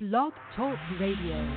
Blog Talk Radio.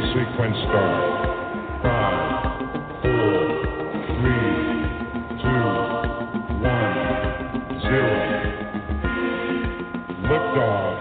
Sequence start. 5, 4, 3, 2, 1, 0. Liftoff.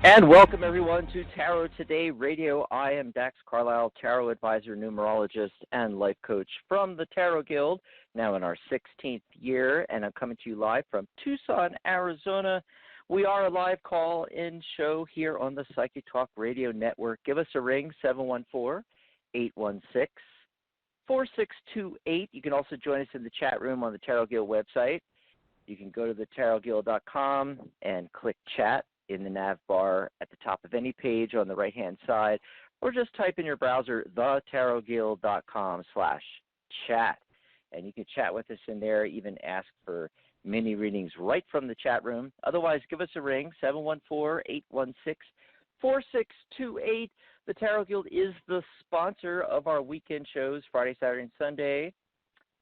And welcome everyone to Tarot Today Radio. I am Dax Carlisle, Tarot Advisor, Numerologist, and Life Coach from the Tarot Guild, now in our 16th year, and I'm coming to you live from Tucson, Arizona. We are a live call-in show here on the Psychic Talk Radio Network. Give us a ring, 714-816-4628. You can also join us in the chat room on the Tarot Guild website. You can go to thetarotguild.com and click chat in the nav bar at the top of any page on the right-hand side, or just type in your browser, thetarotguild.com/chat. And you can chat with us in there, even ask for mini readings right from the chat room. Otherwise, give us a ring, 714-816-4628. The Tarot Guild is the sponsor of our weekend shows, Friday, Saturday, and Sunday.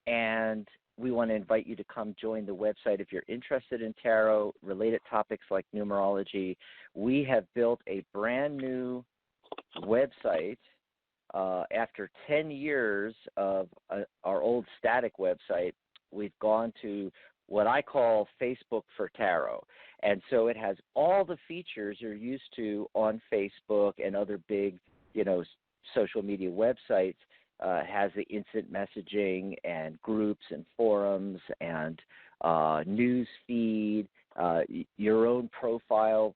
And we want to invite you to come join the website if you're interested in tarot, related topics like numerology. We have built a brand new website after 10 years of our old static website. We've gone to what I call Facebook for Tarot. And so it has all the features you're used to on Facebook and other big, social media websites. Has the instant messaging and groups and forums and news feed, your own profile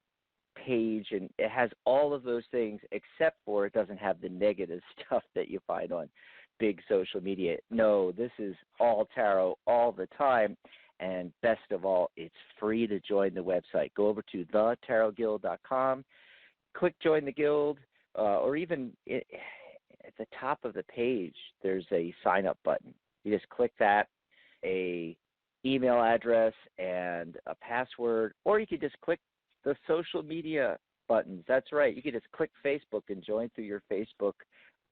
page, and it has all of those things, except for it doesn't have the negative stuff that you find on big social media. No, this is all tarot all the time, and best of all, it's free to join the website. Go over to thetarotguild.com, click Join the Guild, or even at the top of the page, there's a sign-up button. You just click that, a email address, and a password, or you could just click the social media buttons. That's right. You could just click Facebook and join through your Facebook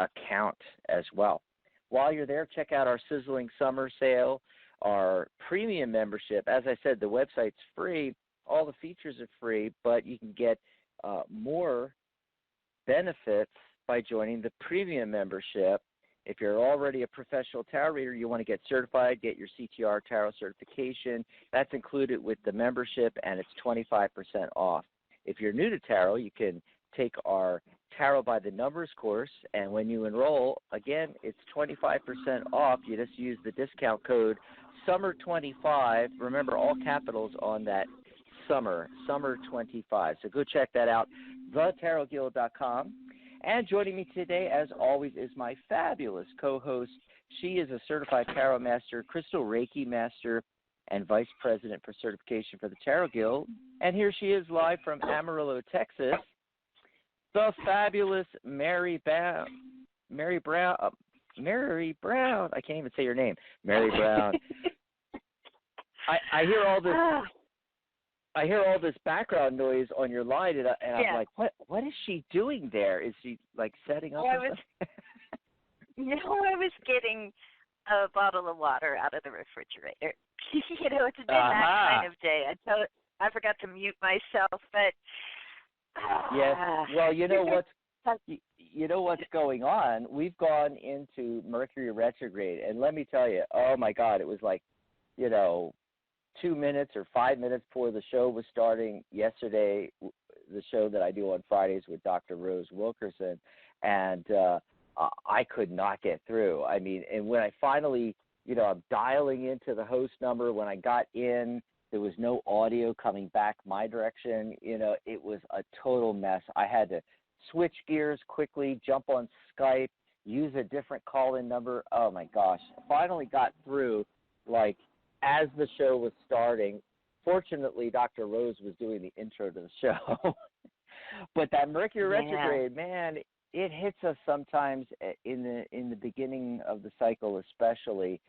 account as well. While you're there, check out our sizzling summer sale, our premium membership. As I said, the website's free. All the features are free, but you can get more benefits by joining the premium membership. If you're already a professional tarot reader, you want to get certified, get your CTR tarot certification. That's included with the membership, and it's 25% off. If you're new to tarot, you can take our Tarot by the Numbers course, and when you enroll, again, it's 25% off. You just use the discount code SUMMER25. Remember, all capitals on that SUMMER25. So go check that out, thetarotguild.com. And joining me today, as always, is my fabulous co-host. She is a certified tarot master, crystal Reiki master, and vice president for certification for the Tarot Guild. And here she is live from Amarillo, Texas, the fabulous Mary Brown. Mary Brown. I can't even say your name. Mary Brown. I hear all this. I hear all this background noise on your line, and I'm like, what is she doing there? Is she, setting up? I was getting a bottle of water out of the refrigerator. It's been that kind of day. I forgot to mute myself, but... Yes. Well, you know what's going on? We've gone into Mercury retrograde, and let me tell you, oh, my God, it was 2 minutes or 5 minutes before the show was starting yesterday, the show that I do on Fridays with Dr. Rose Wilkerson, and I could not get through. I mean, and when I finally, I'm dialing into the host number. When I got in, there was no audio coming back my direction. It was a total mess. I had to switch gears quickly, jump on Skype, use a different call-in number. Oh, my gosh. Finally got through, as the show was starting. Fortunately, Dr. Rose was doing the intro to the show. But that Mercury retrograde, man, it hits us sometimes in the beginning of the cycle especially.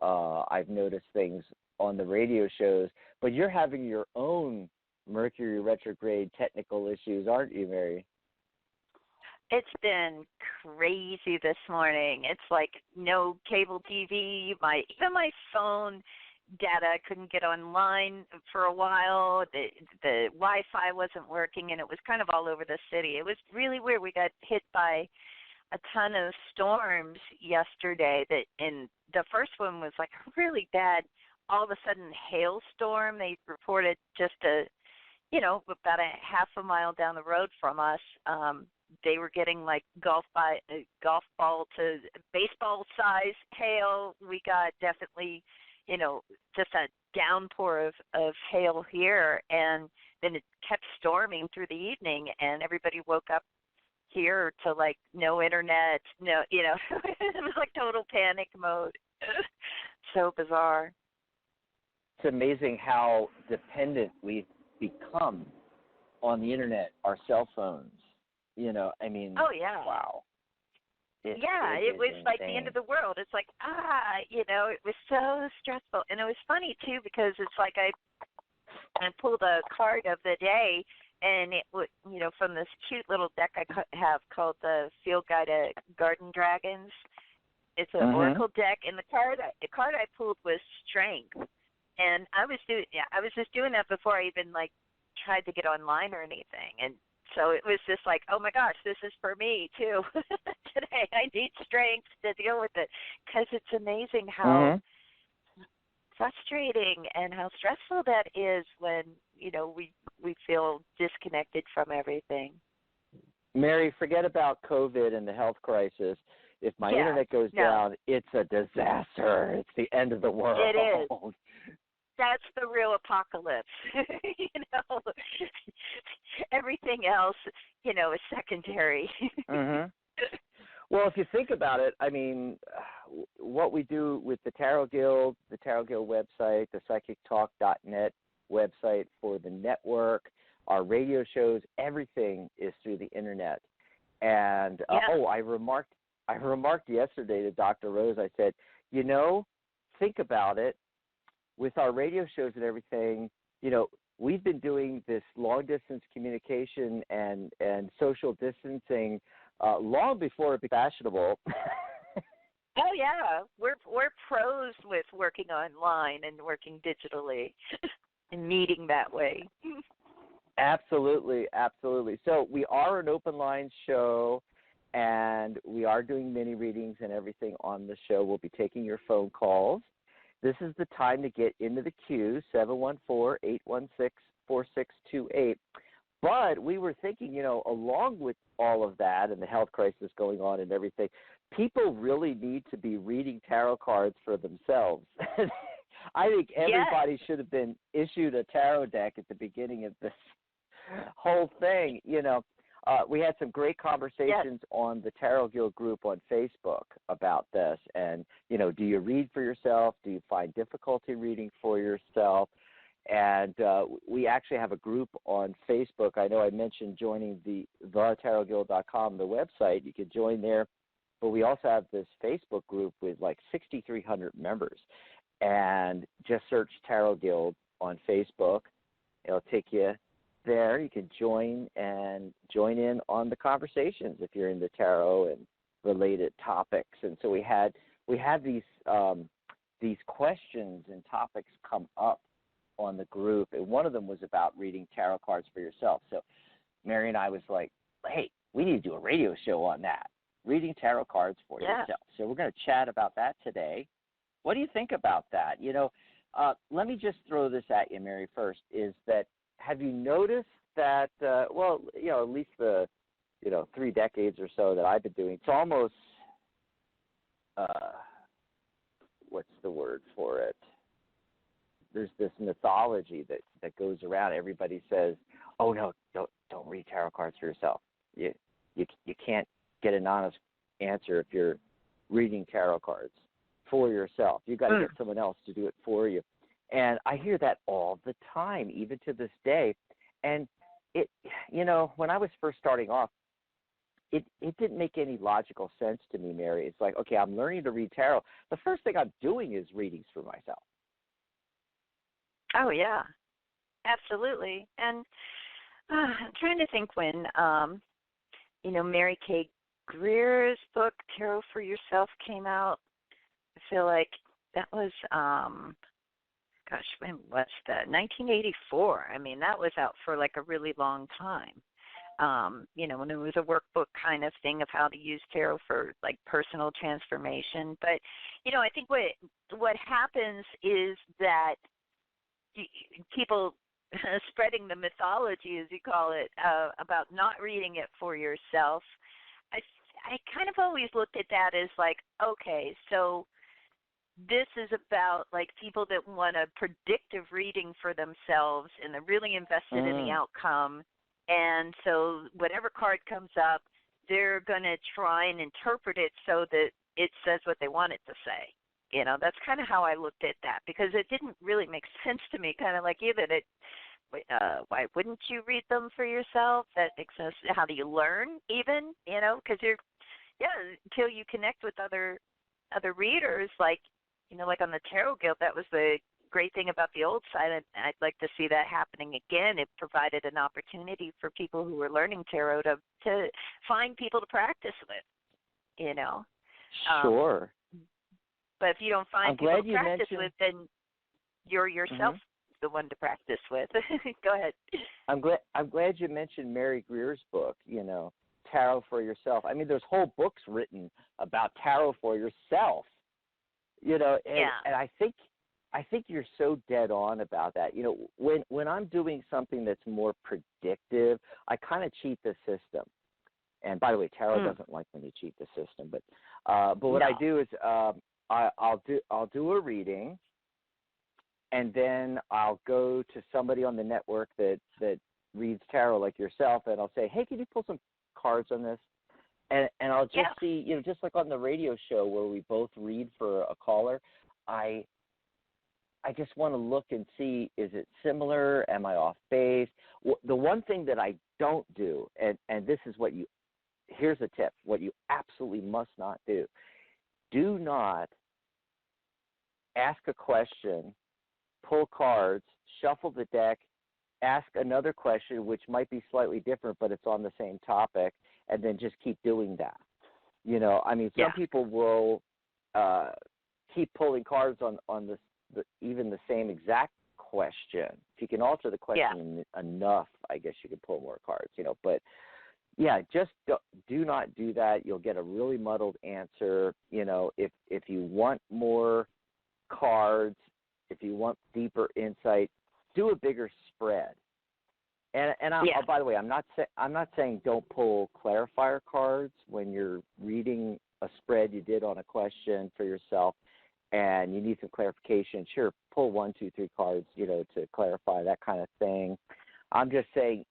I've noticed things on the radio shows. But you're having your own Mercury retrograde technical issues, aren't you, Mary? It's been crazy this morning. It's like no cable TV. Even my phone data couldn't get online for a while. The Wi-Fi wasn't working, and it was kind of all over the city. It was really weird. We got hit by a ton of storms yesterday. And the first one was like really bad. All of a sudden, hailstorm. They reported just about a half a mile down the road from us. They were getting like golf ball to baseball size hail. We got definitely, just a downpour of hail here, and then it kept storming through the evening, and everybody woke up here to like no internet, it was like total panic mode. So bizarre. It's amazing how dependent we've become on the internet, our cell phones. Oh, yeah. Wow. It was insane. like the end of the world. It's like, it was so stressful. And it was funny, too, because it's like I pulled a card of the day, and it would, from this cute little deck I have called the Field Guide to Garden Dragons. It's an oracle deck, and the card I pulled was Strength. And I was just doing that before I even, tried to get online or anything. And so it was just like, oh, my gosh, this is for me, too. Today I need strength to deal with it, because it's amazing how frustrating and how stressful that is when, we feel disconnected from everything. Mary, forget about COVID and the health crisis. If my internet goes down, it's a disaster. It's the end of the world. It is. That's the real apocalypse. Everything else, is secondary. Well, if you think about it, I mean, what we do with the Tarot Guild website, the psychictalk.net website for the network, our radio shows, everything is through the internet. And I remarked yesterday to Dr. Rose. I said, think about it. With our radio shows and everything, we've been doing this long-distance communication and social distancing long before it became fashionable. Oh, yeah. We're pros with working online and working digitally and meeting that way. Absolutely, absolutely. So we are an open line show, and we are doing mini readings and everything on the show. We'll be taking your phone calls. This is the time to get into the queue, 714-816-4628. But we were thinking, along with all of that and the health crisis going on and everything, people really need to be reading tarot cards for themselves. I think everybody should have been issued a tarot deck at the beginning of this whole thing. We had some great conversations on the Tarot Guild group on Facebook about this. And, do you read for yourself? Do you find difficulty reading for yourself? And we actually have a group on Facebook. I know I mentioned joining the tarotguild.com, the website. You can join there. But we also have this Facebook group with like 6,300 members. And just search Tarot Guild on Facebook. It'll take you there. You can join in on the conversations if you're into tarot and related topics. And so we had these questions and topics come up on the group, and one of them was about reading tarot cards for yourself. So Mary and I was like, hey, we need to do a radio show on that, reading tarot cards for yourself. So we're going to chat about that today. What do you think about that? let me just throw this at you, Mary, first, is that have you noticed that, at least the, 3 decades or so that I've been doing, it's almost, what's the word for it? There's this mythology that goes around. Everybody says, "Oh no, don't read tarot cards for yourself. You can't get an honest answer if you're reading tarot cards for yourself. You got to get someone else to do it for you." And I hear that all the time, even to this day. And it, when I was first starting off, it didn't make any logical sense to me, Mary. It's like, okay, I'm learning to read tarot. The first thing I'm doing is readings for myself. Oh, yeah, absolutely. And I'm trying to think when, Mary Kay Greer's book, Tarot for Yourself, came out. I feel like that was, when was that? 1984. I mean, that was out for like a really long time. When it was a workbook kind of thing of how to use tarot for like personal transformation. But, I think what happens is that people spreading the mythology, as you call it, about not reading it for yourself. I kind of always looked at that as like, okay, so this is about like people that want a predictive reading for themselves and they're really invested in the outcome. And so whatever card comes up, they're going to try and interpret it so that it says what they want it to say. That's kind of how I looked at that, because it didn't really make sense to me, kind of like you, that why wouldn't you read them for yourself? That makes sense. How do you learn even, because until you connect with other readers, like on the Tarot Guild, that was the great thing about the old site, and I'd like to see that happening again. It provided an opportunity for people who were learning tarot to find people to practice with, Sure. But if you don't find people to practice with, then you're yourself the one to practice with. Go ahead. I'm glad you mentioned Mary Greer's book, Tarot for Yourself. I mean, there's whole books written about tarot for yourself, and I think you're so dead on about that. When I'm doing something that's more predictive, I kind of cheat the system. And by the way, tarot doesn't like when you cheat the system. But what I do is I'll do a reading, and then I'll go to somebody on the network that reads tarot like yourself, and I'll say, hey, can you pull some cards on this? And I'll just see, just like on the radio show where we both read for a caller, I just want to look and see, is it similar? Am I off base? The one thing that I don't do, and this is here's a tip, what you absolutely must not do. Do not ask a question, pull cards, shuffle the deck, ask another question, which might be slightly different, but it's on the same topic, and then just keep doing that. Some people will keep pulling cards on even the same exact question. If you can alter the question enough, I guess you can pull more cards, But, just do not do that. You'll get a really muddled answer. If you want more cards, if you want deeper insight, do a bigger spread. And by the way, I'm not saying don't pull clarifier cards when you're reading a spread you did on a question for yourself, and you need some clarification. Sure, pull 1, 2, 3 cards, to clarify that kind of thing. I'm just saying,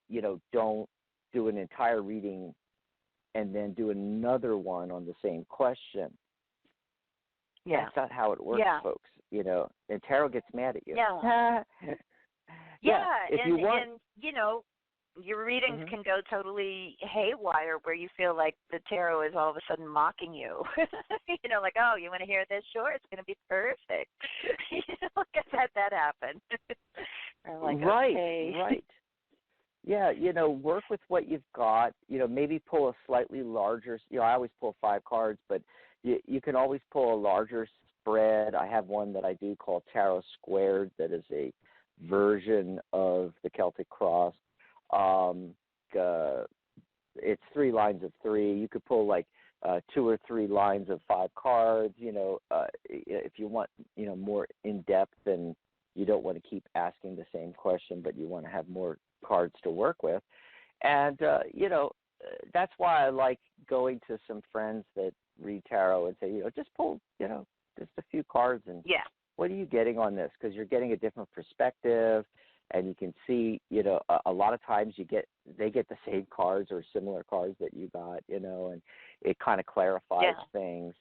don't do an entire reading and then do another one on the same question. Yeah. That's not how it works, folks. And tarot gets mad at you. Yeah. If you want, your readings can go totally haywire where you feel like the tarot is all of a sudden mocking you. Like, oh, you want to hear this? Sure, it's going to be perfect. I've had that happen. Like, right, okay. Right. Yeah, work with what you've got. Maybe pull a slightly larger. I always pull 5 cards, but you can always pull a larger spread. I have one that I do called Tarot Squared that is a version of the Celtic Cross. It's 3 lines of 3. You could pull like 2 or 3 lines of 5 cards. If you want more in depth and you don't want to keep asking the same question, but you want to have more cards to work with. And, that's why I like going to some friends that read tarot and say, just pull, just a few cards and what are you getting on this? Because you're getting a different perspective, and you can see, a lot of times they get the same cards or similar cards that you got, and it kind of clarifies things.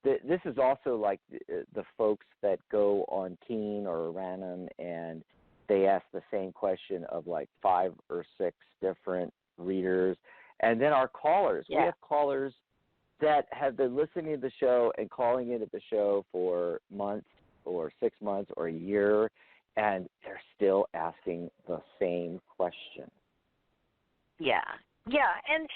This is also like the folks that go on Keen or Random, and they ask the same question of like 5 or 6 different readers. And then our callers. We have callers that have been listening to the show and calling into the show for months or 6 months or a year, and they're still asking the same question. Yeah. Yeah, and,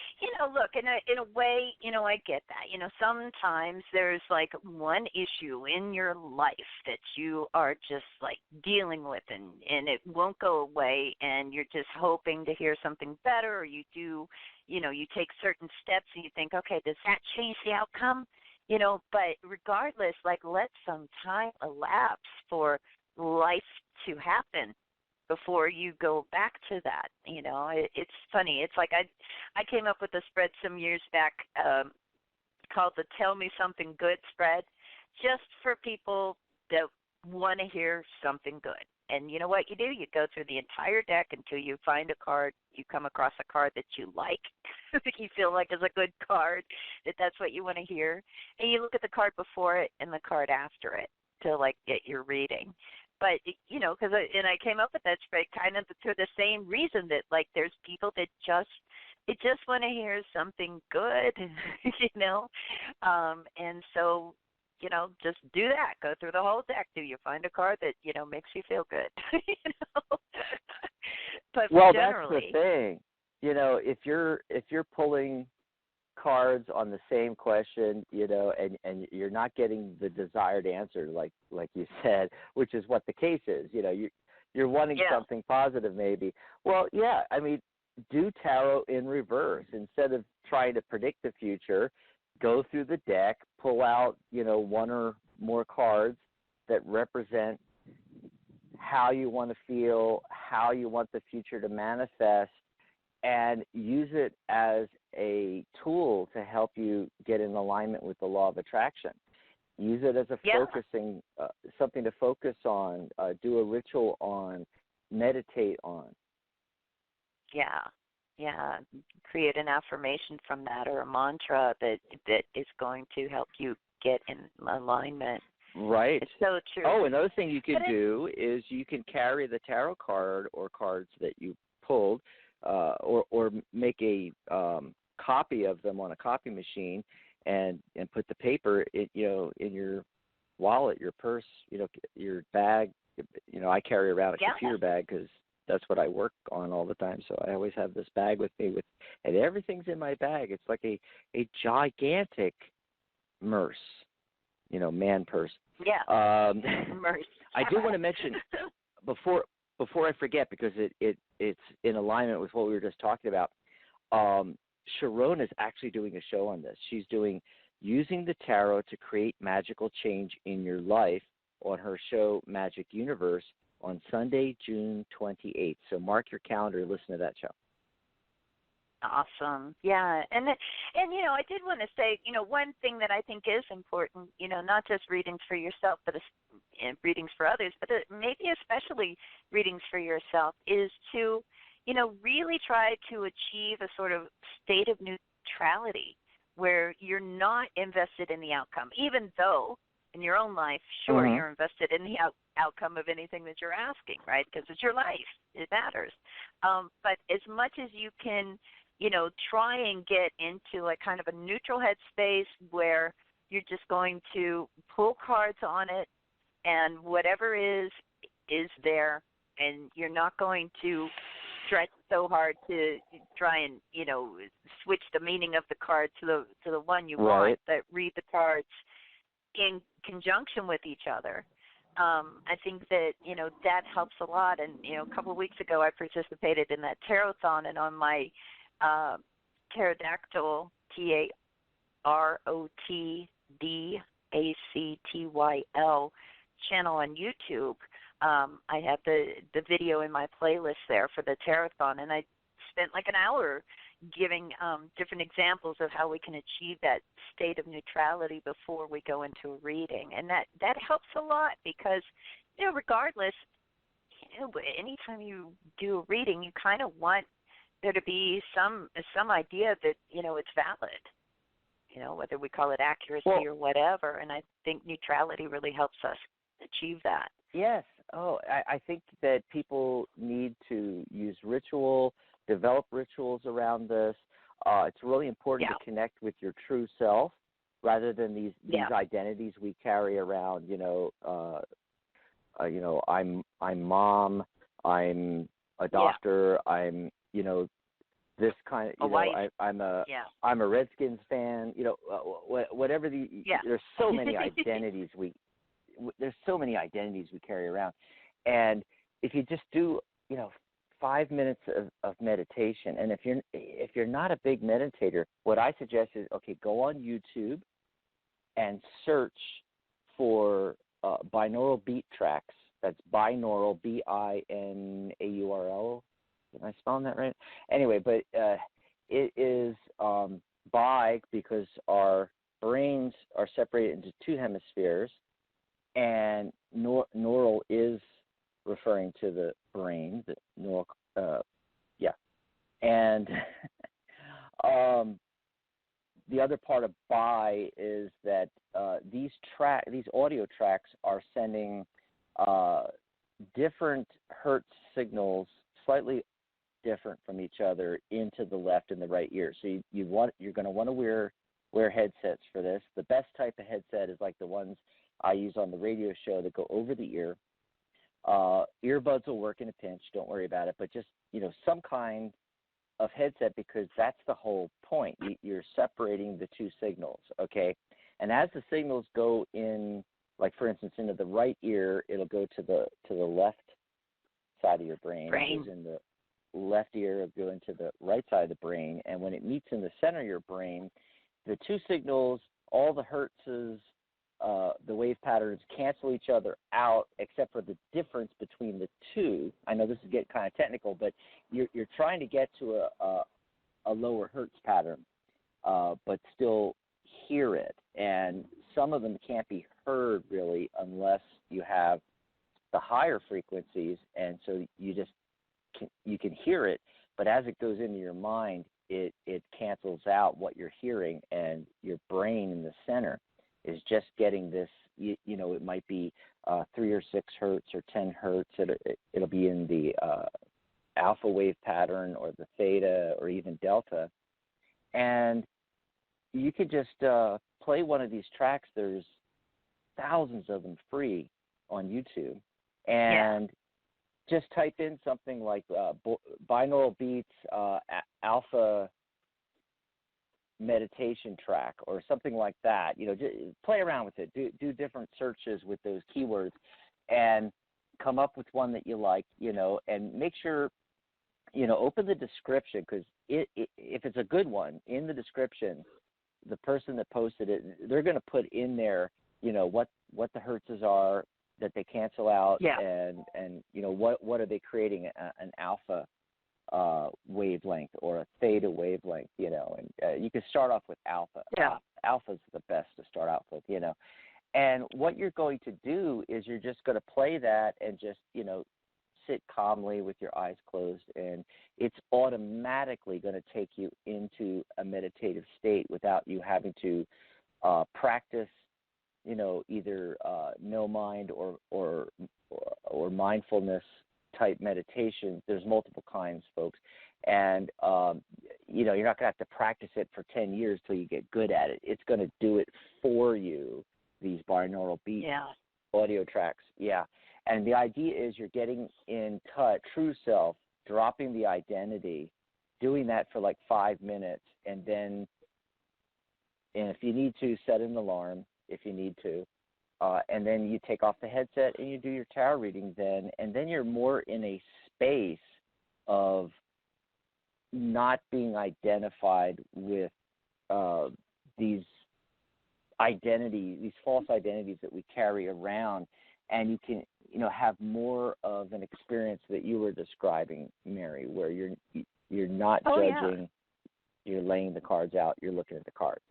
look, in a way, I get that. Sometimes there's, like, one issue in your life that you are just, like, dealing with, and it won't go away, and you're just hoping to hear something better, or you do, you take certain steps, and you think, okay, does that change the outcome? But regardless, like, let some time elapse for life to happen before you go back to that. It's funny. It's like I came up with a spread some years back called the Tell Me Something Good spread, just for people that want to hear something good. And you know what you do? You go through the entire deck until you find a card, you come across a card that you like, that you feel like is a good card, that's what you want to hear. And you look at the card before it and the card after it to, like, get your reading. But, because I came up with that spread kind of for the same reason that, like, there's people that just want to hear something good, and so, just do that. Go through the whole deck. Do you find a card that, makes you feel good? But well, generally, that's the thing. If you're pulling cards on the same question, and you're not getting the desired answer, like you said, which is what the case is. You're wanting something positive, maybe. Well, I mean, do tarot in reverse instead of trying to predict the future. Go through the deck, pull out, one or more cards that represent how you want to feel, how you want the future to manifest, and use it as a tool to help you get in alignment with the law of attraction. Use it as a focusing, something to focus on, do a ritual on, meditate on. Yeah. Create an affirmation from that, or a mantra that is going to help you get in alignment. Right. It's so true. Oh, another thing you can do is you can carry the tarot card or cards that you pulled, or make a copy of them on a copy machine, and put the paper in your wallet, your purse, your bag. I carry around a computer bag because that's what I work on all the time. So I always have this bag with me, and everything's in my bag. It's like a gigantic merce, man purse. Yeah. Merce. I do want to mention before I forget, because it's in alignment with what we were just talking about. Sharon is actually doing a show on this. She's doing Using the Tarot to Create Magical Change in Your Life on her show Magic Universe on Sunday, June 28th. So mark your calendar, listen to that show. Awesome. Yeah. And I did want to say, one thing that I think is important, not just readings for yourself, but readings for others, but maybe especially readings for yourself, is to, really try to achieve a sort of state of neutrality where you're not invested in the outcome, even though in your own life, sure, you're invested in the outcome of anything that you're asking, right? Because it's your life. It matters. But as much as you can, try and get into a kind of a neutral headspace where you're just going to pull cards on it, and whatever is there, and you're not going to stretch so hard to try and, switch the meaning of the card to the one you want, but read the cards in conjunction with each other. I think that, that helps a lot. And, a couple of weeks ago I participated in that Tarot-thon, and on my Pterodactyl, TAROTDACTYL channel on YouTube, I have the video in my playlist there for the Tarot-thon, and I spent like an hour giving different examples of how we can achieve that state of neutrality before we go into a reading. And that helps a lot because, regardless, anytime you do a reading, you kind of want there to be some idea that, it's valid, whether we call it accuracy or whatever. And I think neutrality really helps us achieve that. Yes. Oh, I think that people need to use ritual, develop rituals around this. It's really important to connect with your true self rather than these identities we carry around. I'm mom, I'm a doctor, I'm this kind of I'm a Redskins fan. Whatever there's so many identities there's so many identities we carry around, and if you just do 5 minutes of meditation, and if you're not a big meditator, what I suggest is go on YouTube and search for binaural beat tracks. That's binaural, BINAURL. Am I spelling that right? Anyway, but it is bi because our brains are separated into two hemispheres, and neural is referring to the brain, the neural, and the other part of bi is that these audio tracks are sending different hertz signals, slightly different from each other, into the left and the right ear. So you're going to want to wear headsets for this. The best type of headset is like the ones I use on the radio show that go over the ear. Earbuds will work in a pinch. Don't worry about it. But just, some kind of headset, because that's the whole point. You're separating the two signals, okay? And as the signals go in, like for instance, into the right ear, it'll go to the left side of your brain. It goes in the left ear, it'll go into the right side of the brain. And when it meets in the center of your brain, the two signals, all the hertzes, the wave patterns cancel each other out, except for the difference between the two. I know this is getting kind of technical, but you're trying to get to a lower hertz pattern, but still hear it. And some of them can't be heard really unless you have the higher frequencies, and so you can hear it, but as it goes into your mind, it cancels out what you're hearing, and your brain in the center is just getting this, it might be 3 or 6 hertz or 10 hertz. It'll be in the alpha wave pattern or the theta or even delta. And you could just play one of these tracks. There's thousands of them free on YouTube. And just type in something like binaural beats, alpha meditation track or something like that. Just play around with it. Do different searches with those keywords and come up with one that you like, and make sure, open the description, because if it's a good one, in the description, the person that posted it, they're going to put in there, what the hertzes are that they cancel out, and what are they creating, an alpha wavelength or a theta wavelength, and you can start off with alpha. Alpha's the best to start out with, and what you're going to do is you're just going to play that and just, sit calmly with your eyes closed, and it's automatically going to take you into a meditative state without you having to practice, either no mind or mindfulness type meditation. There's multiple kinds, folks, and you're not going to have to practice it for 10 years till you get good at it. It's going to do it for you, these binaural beat audio tracks. And the idea is you're getting in touch, true self, dropping the identity, doing that for like 5 minutes, and if you need to, set an alarm if you need to. And then you take off the headset and you do your tarot reading then, and then you're more in a space of not being identified with these false identities that we carry around, and you can have more of an experience that you were describing, Mary, where you're not judging, you're laying the cards out, you're looking at the cards.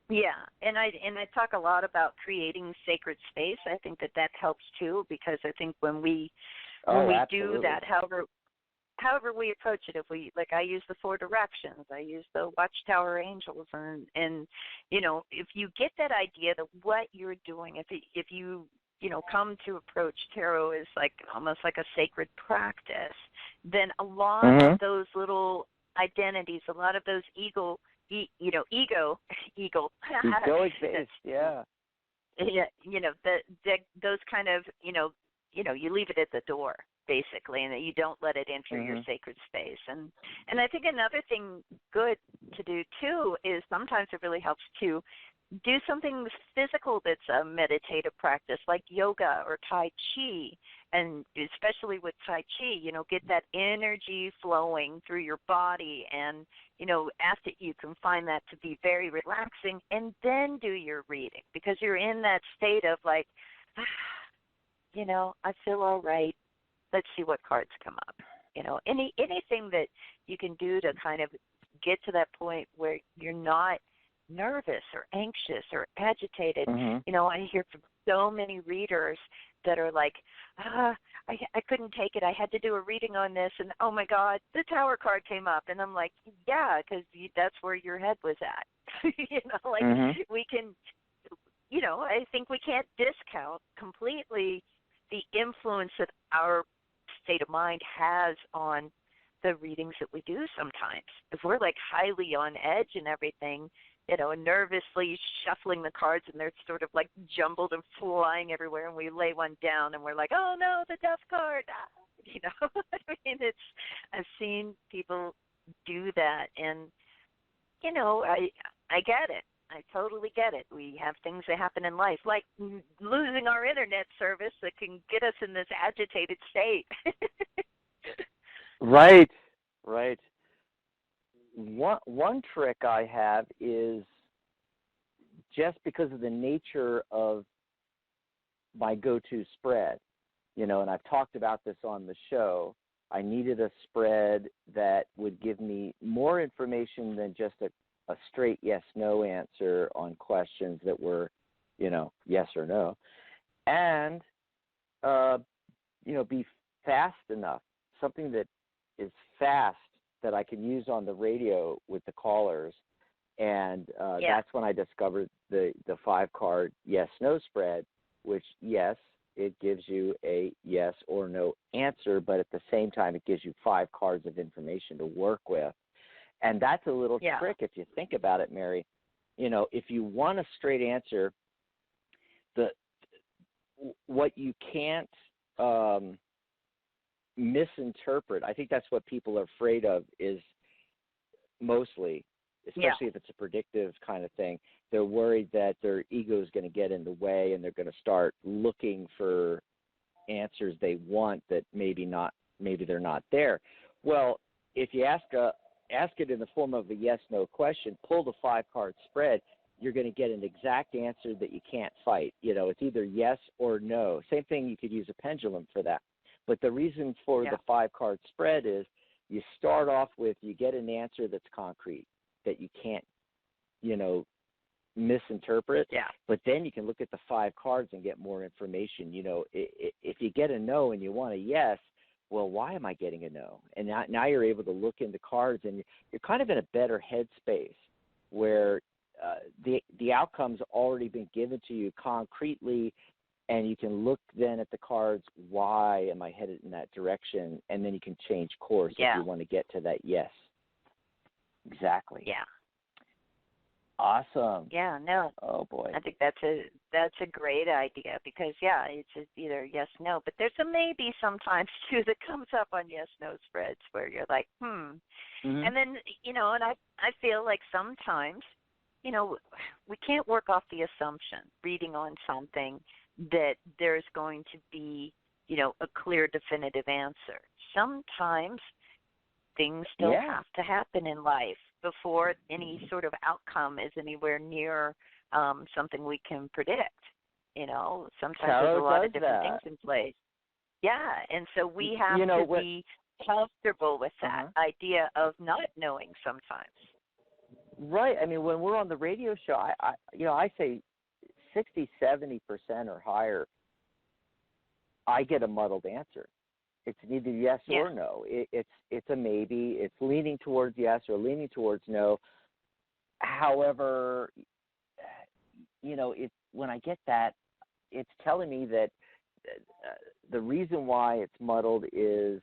Yeah, and I talk a lot about creating sacred space. I think that helps too, because I think when we do that, however we approach it, if we I use the 4 directions, I use the Watchtower Angels, and if you get that idea that what you're doing, if you come to approach tarot as almost like a sacred practice, then a lot of those little identities, a lot of those egoic based, yeah, those kind of you leave it at the door basically, and that you don't let it enter your sacred space. And I think another thing good to do too is sometimes it really helps to do something physical that's a meditative practice, like yoga or Tai Chi. And especially with Tai Chi, get that energy flowing through your body, and, ask that you can find that to be very relaxing, and then do your reading, because you're in that state of I feel all right. Let's see what cards come up. Anything that you can do to kind of get to that point where you're not nervous or anxious or agitated. I hear from so many readers that are I couldn't take it. I had to do a reading on this, and oh my God, the Tower card came up, and I'm like, yeah, because that's where your head was at. We can, I think we can't discount completely the influence that our state of mind has on the readings that we do sometimes. If we're highly on edge and everything, and nervously shuffling the cards, and they're sort of jumbled and flying everywhere, and we lay one down, and we're like, oh no, the death card. I mean, I've seen people do that, and I get it. I totally get it. We have things that happen in life, like losing our internet service, that can get us in this agitated state. Right. One trick I have is, just because of the nature of my go-to spread, and I've talked about this on the show, I needed a spread that would give me more information than just a straight yes-no answer on questions that were, yes or no, and, be fast enough, something that is fast that I can use on the radio with the callers. And that's when I discovered the 5-card yes-no spread, which, yes, it gives you a yes or no answer, but at the same time it gives you 5 cards of information to work with. And that's a little trick if you think about it, Mary. If you want a straight answer, what you can't misinterpret, I think that's what people are afraid of, is mostly, especially if it's a predictive kind of thing, they're worried that their ego is going to get in the way, and they're going to start looking for answers they want that maybe they're not there. Well, if you ask it in the form of a yes-no question, pull the 5-card spread, you're going to get an exact answer that you can't fight. It's either yes or no. Same thing, you could use a pendulum for that. But the reason for the 5-card spread is you start off with, you get an answer that's concrete, that you can't, misinterpret. Yeah. But then you can look at the 5 cards and get more information. If you get a no and you want a yes, well, why am I getting a no? And now you're able to look in the cards, and you're kind of in a better headspace where the outcome's already been given to you concretely, and you can look then at the cards, why am I headed in that direction? And then you can change course if you want to get to that yes. Exactly. Yeah. Awesome. Yeah, no. Oh boy. I think that's a great idea, because it's just either yes, no. But there's a maybe sometimes too that comes up on yes, no spreads where you're like, Mm-hmm. And then, and I feel like sometimes, we can't work off the assumption, reading on something, that there's going to be, a clear, definitive answer. Sometimes things still have to happen in life before any sort of outcome is anywhere near something we can predict. Sometimes Tarot there's a lot of does different that. things in place. Yeah, and so we have to be comfortable with that idea of not knowing sometimes. Right. I mean, when we're on the radio show, I say 60-70% or higher, I get a muddled answer. It's neither yes or no. It's a maybe. It's leaning towards yes or leaning towards no. However, when I get that, it's telling me that the reason why it's muddled is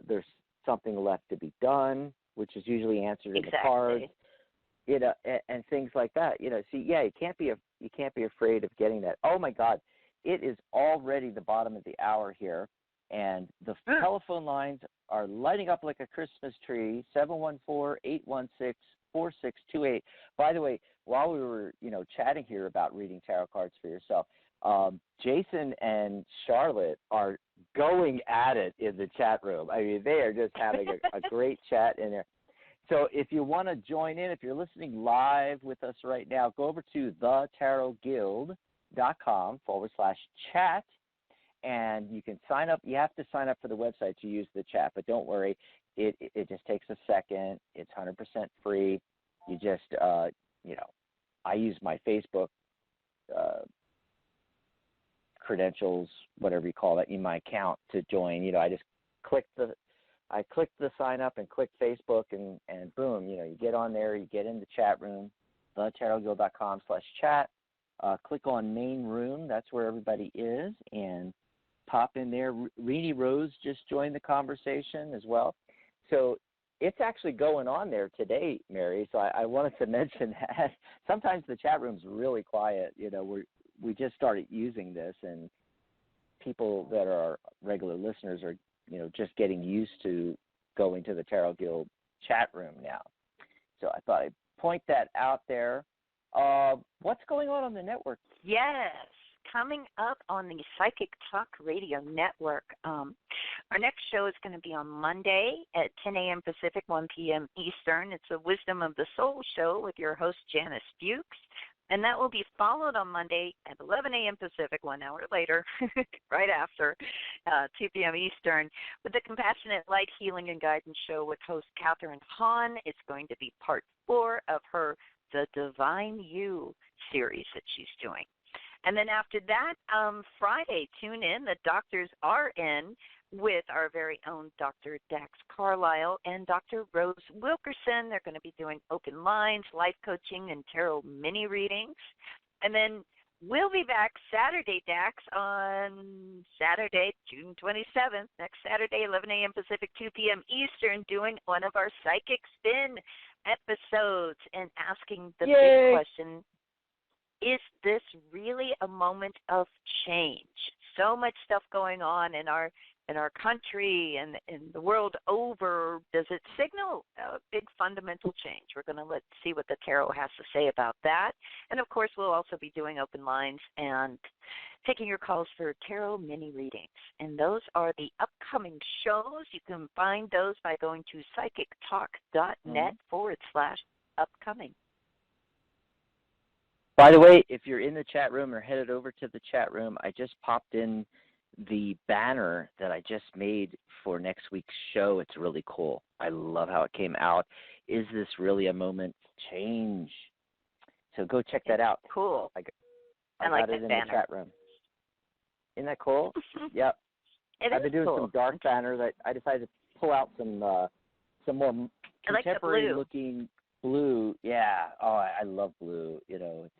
there's something left to be done, which is usually answered in the cards. And things like that. You can't be afraid of getting that. Oh my God, it is already the bottom of the hour here, and the telephone lines are lighting up like a Christmas tree. 714-816-4628. By the way, while we were chatting here about reading tarot cards for yourself, Jason and Charlotte are going at it in the chat room. I mean, they are just having a great chat in there. So if you want to join in, if you're listening live with us right now, go over to thetarotguild.com/chat, and you can sign up. You have to sign up for the website to use the chat, but don't worry. It just takes a second. It's 100% free. You just, I use my Facebook credentials, whatever you call that, in my account to join. I just click the sign up and click Facebook, and boom, you get on there, you get in the chat room, thetarotguild.com/chat. Click on main room. That's where everybody is, and pop in there. Renee Rose just joined the conversation as well. So it's actually going on there today, Mary. So I wanted to mention that. Sometimes the chat room's really quiet. We just started using this, and people that are regular listeners are just getting used to going to the Tarot Guild chat room now. So I thought I'd point that out there. What's going on the network? Yes, coming up on the Psychic Talk Radio Network. Our next show is going to be on Monday at 10 a.m. Pacific, 1 p.m. Eastern. It's a Wisdom of the Soul show with your host, Janice Bukes. And that will be followed on Monday at 11 a.m. Pacific, 1 hour later, right after 2 p.m. Eastern, with the Compassionate Light Healing and Guidance Show with host Catherine Hahn. It's going to be part 4 of her The Divine You series that she's doing. And then after that, Friday, tune in. The doctors are in with our very own Dr. Dax Carlisle and Dr. Rose Wilkerson. They're going to be doing open lines, life coaching, and tarot mini readings. And then we'll be back Saturday, Dax, on Saturday, June 27th, next Saturday, 11 a.m. Pacific, 2 p.m. Eastern, doing one of our Psychic Spin episodes and asking the big question, is this really a moment of change? So much stuff going on in our country and in the world over. Does it signal a big fundamental change? We're going to see what the tarot has to say about that. And, of course, we'll also be doing open lines and taking your calls for tarot mini readings. And those are the upcoming shows. You can find those by going to psychictalk.net/upcoming. By the way, if you're in the chat room or headed over to the chat room, I just popped in the banner that I just made for next week's show. It's really cool. I love how it came out. Is this really a moment of change? So go check that out. Cool. I like got it in banner. the chat room. Isn't that cool? Yep. I've been doing some dark banners. I decided to pull out some more contemporary looking blue. Yeah. Oh, I love blue. It's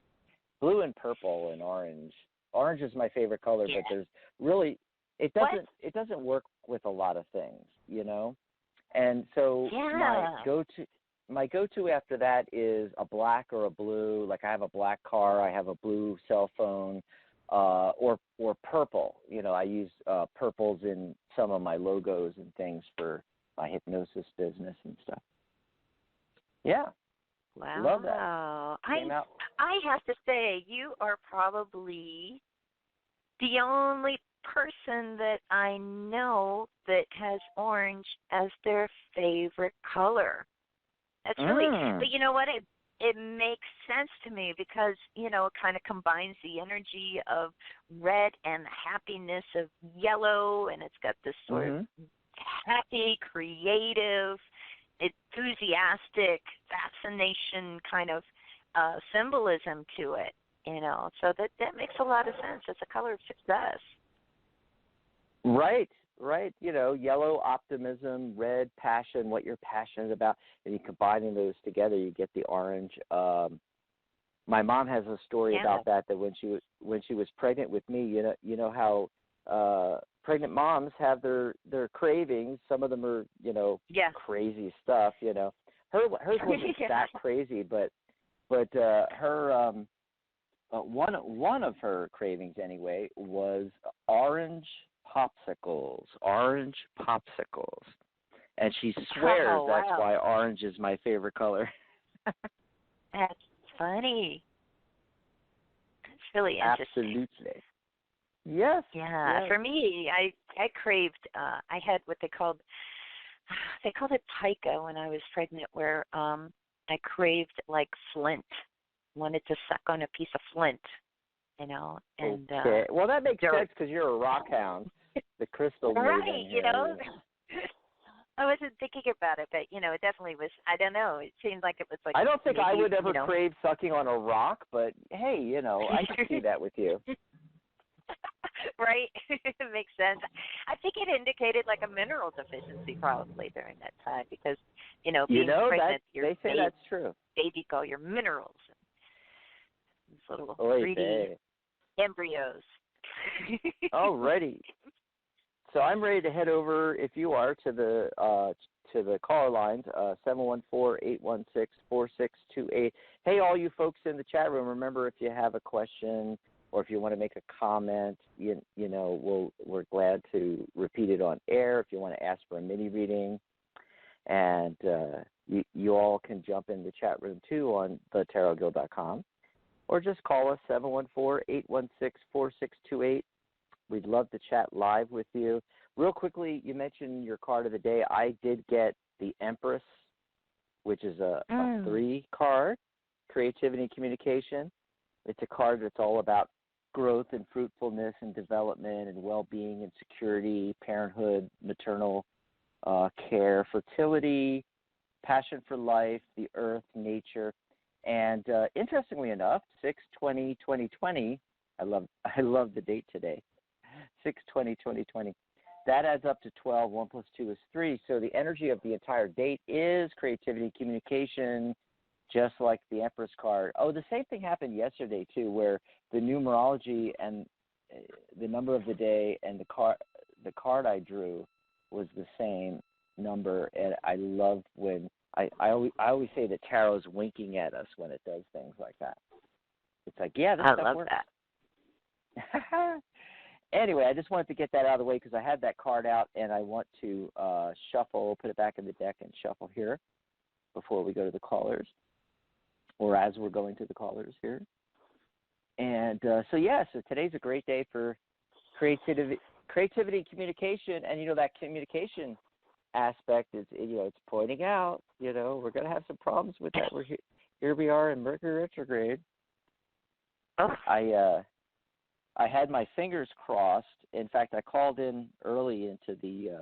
blue and purple and orange. Orange is my favorite color, but there's really it doesn't work with a lot of things, And so my go-to after that is a black or a blue. Like I have a black car, I have a blue cell phone, or purple. I use purples in some of my logos and things for my hypnosis business and stuff. Yeah. Wow. Love that. I have to say, you are probably the only person that I know that has orange as their favorite color. That's really, but you know what? it makes sense to me because, it kind of combines the energy of red and the happiness of yellow, and it's got this sort of happy, creative, enthusiastic, fascination kind of symbolism to it, So that makes a lot of sense. It's a color of success. Right. Yellow, optimism, red, passion, what you're passionate about, and you combining those together, you get the orange. My mom has a story about that when she was pregnant with me. You know how pregnant moms have their cravings. Some of them are crazy stuff. Hers wasn't that crazy, but her one of her cravings anyway was orange popsicles, and she swears that's why orange is my favorite color. That's funny. That's really interesting. Absolutely. Yes. Yeah. Yes. For me, I craved. I had what they called it pica when I was pregnant, where I craved like flint. Wanted to suck on a piece of flint, And okay. Well, that makes sense because you're a rock hound. The crystal right, here. I wasn't thinking about it, but it definitely was. I don't know. It seemed like it was like. I don't think maybe, I would ever crave sucking on a rock, but hey, I can see that with you. Right, it makes sense. I think it indicated like a mineral deficiency probably during that time because being pregnant, they say that's true. Baby, all your minerals. These little Oy 3D vey. embryos. Alrighty. So I'm ready to head over, if you are, to the caller lines, 714-816-4628. Hey, all you folks in the chat room, remember if you have a question or if you want to make a comment, we're glad to repeat it on air. If you want to ask for a mini reading, and you all can jump in the chat room too on thetarotguild.com, or just call us 714-816-4628. We'd love to chat live with you. Real quickly, you mentioned your card of the day. I did get the Empress, which is a 3 card, creativity and communication. It's a card that's all about growth and fruitfulness and development and well-being and security, parenthood, maternal care, fertility, passion for life, the earth, nature. And interestingly enough, 6/20/2020, I love the date today, 6/20/2020. That adds up to 12. 1 plus 2 is 3. So the energy of the entire date is creativity, communication, just like the Empress card. Oh, the same thing happened yesterday, too, where the numerology and the number of the day and the card I drew was the same number. And I love when I always say that tarot's winking at us when it does things like that. It's like, yeah, this stuff works. That. Anyway, I just wanted to get that out of the way because I had that card out, and I want to shuffle, put it back in the deck and shuffle here before we go to the callers, or as we're going to the callers here. And so today's a great day for creativity and communication, and that communication aspect is it's pointing out we're going to have some problems with that. We're here we are in Mercury retrograde. Oh. I had my fingers crossed. In fact, I called in early into the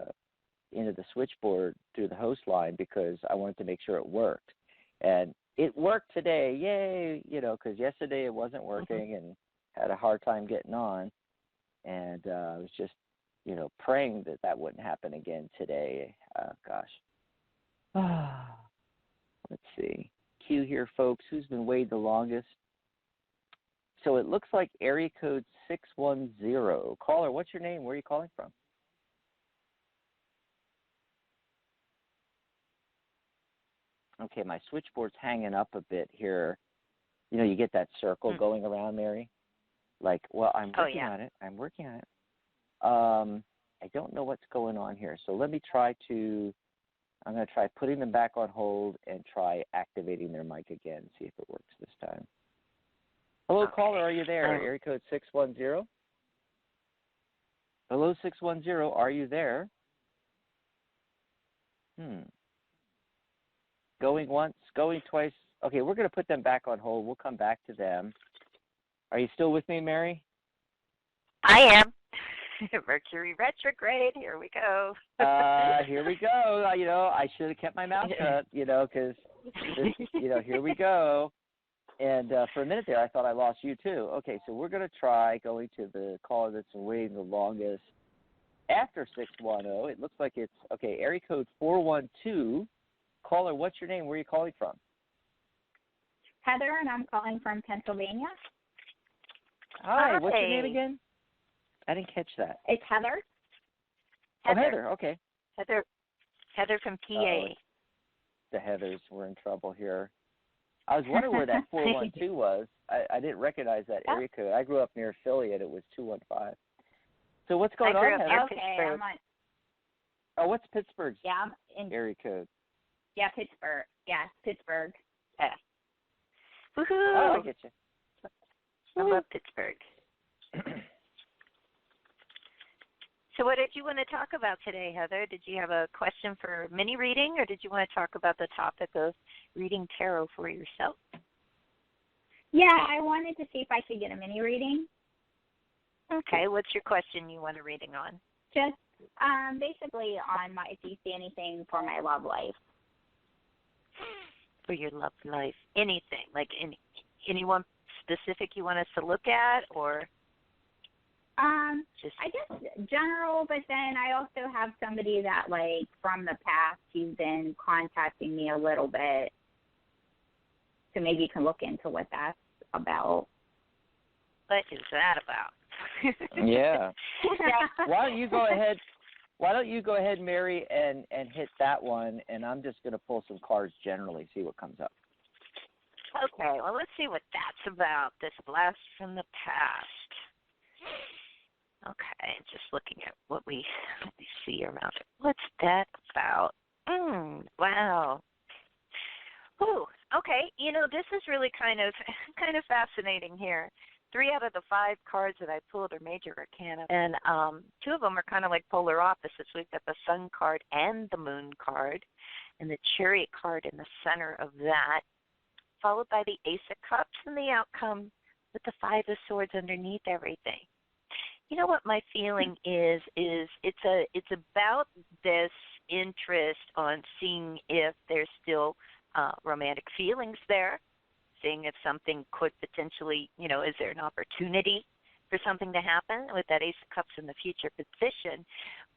switchboard through the host line because I wanted to make sure it worked, and it worked today. Yay! Because yesterday it wasn't working and had a hard time getting on, and I was just praying that wouldn't happen again today. Gosh. Let's see. Q here, folks. Who's been waiting the longest? So it looks like area code 610. Caller, what's your name? Where are you calling from? Okay, my switchboard's hanging up a bit here. You get that circle going around, Mary. Like, well, I'm working on it. I'm working on it. I don't know what's going on here. So I'm going to try putting them back on hold and try activating their mic again, see if it works this time. Hello, caller, are you there? Area code 610. Hello, 610, are you there? Going once, going twice. Okay, we're going to put them back on hold. We'll come back to them. Are you still with me, Mary? I am. Mercury retrograde. Here we go. Here we go. I should have kept my mouth shut, because, here we go. And for a minute there, I thought I lost you, too. Okay, so we're going to try going to the caller that's been waiting the longest after 610. It looks like it's, area code 412. Caller, what's your name? Where are you calling from? Heather, and I'm calling from Pennsylvania. Hi, what's your name again? I didn't catch that. It's Heather. Heather, okay. Heather from PA. The Heathers, we're in trouble here. I was wondering where that 412 was. I didn't recognize that area code. I grew up near Philly, and it was 215. So what's going on, Heather? Pittsburgh. What's Pittsburgh's area code? Yeah, Pittsburgh. Yeah, Pittsburgh. Yeah. Woohoo! Oh, I get you. I love Pittsburgh. So what did you want to talk about today, Heather? Did you have a question for mini reading, or did you want to talk about the topic of reading tarot for yourself? Yeah, I wanted to see if I could get a mini reading. Okay, what's your question you want a reading on? Just basically on if you see anything for my love life. For your love life, anything, like anyone specific you want us to look at, or? I guess general, but then I also have somebody that, like, from the past, he's been contacting me a little bit. So maybe you can look into what that's about. What is that about? Yeah. Why don't you go ahead, Mary, and hit that one, and I'm just going to pull some cards generally, see what comes up. Okay, well, let's see what that's about, this blast from the past. Okay, just looking at what we see around it. What's that about? Wow. Ooh, okay. This is really kind of fascinating here. 3 out of the 5 cards that I pulled are major arcana, and 2 of them are kind of like polar opposites. We've got the Sun card and the Moon card, and the Chariot card in the center of that, followed by the Ace of Cups and the outcome with the 5 of Swords underneath everything. You know what my feeling is it's about this interest on seeing if there's still romantic feelings there, seeing if something could potentially, is there an opportunity for something to happen with that Ace of Cups in the future position.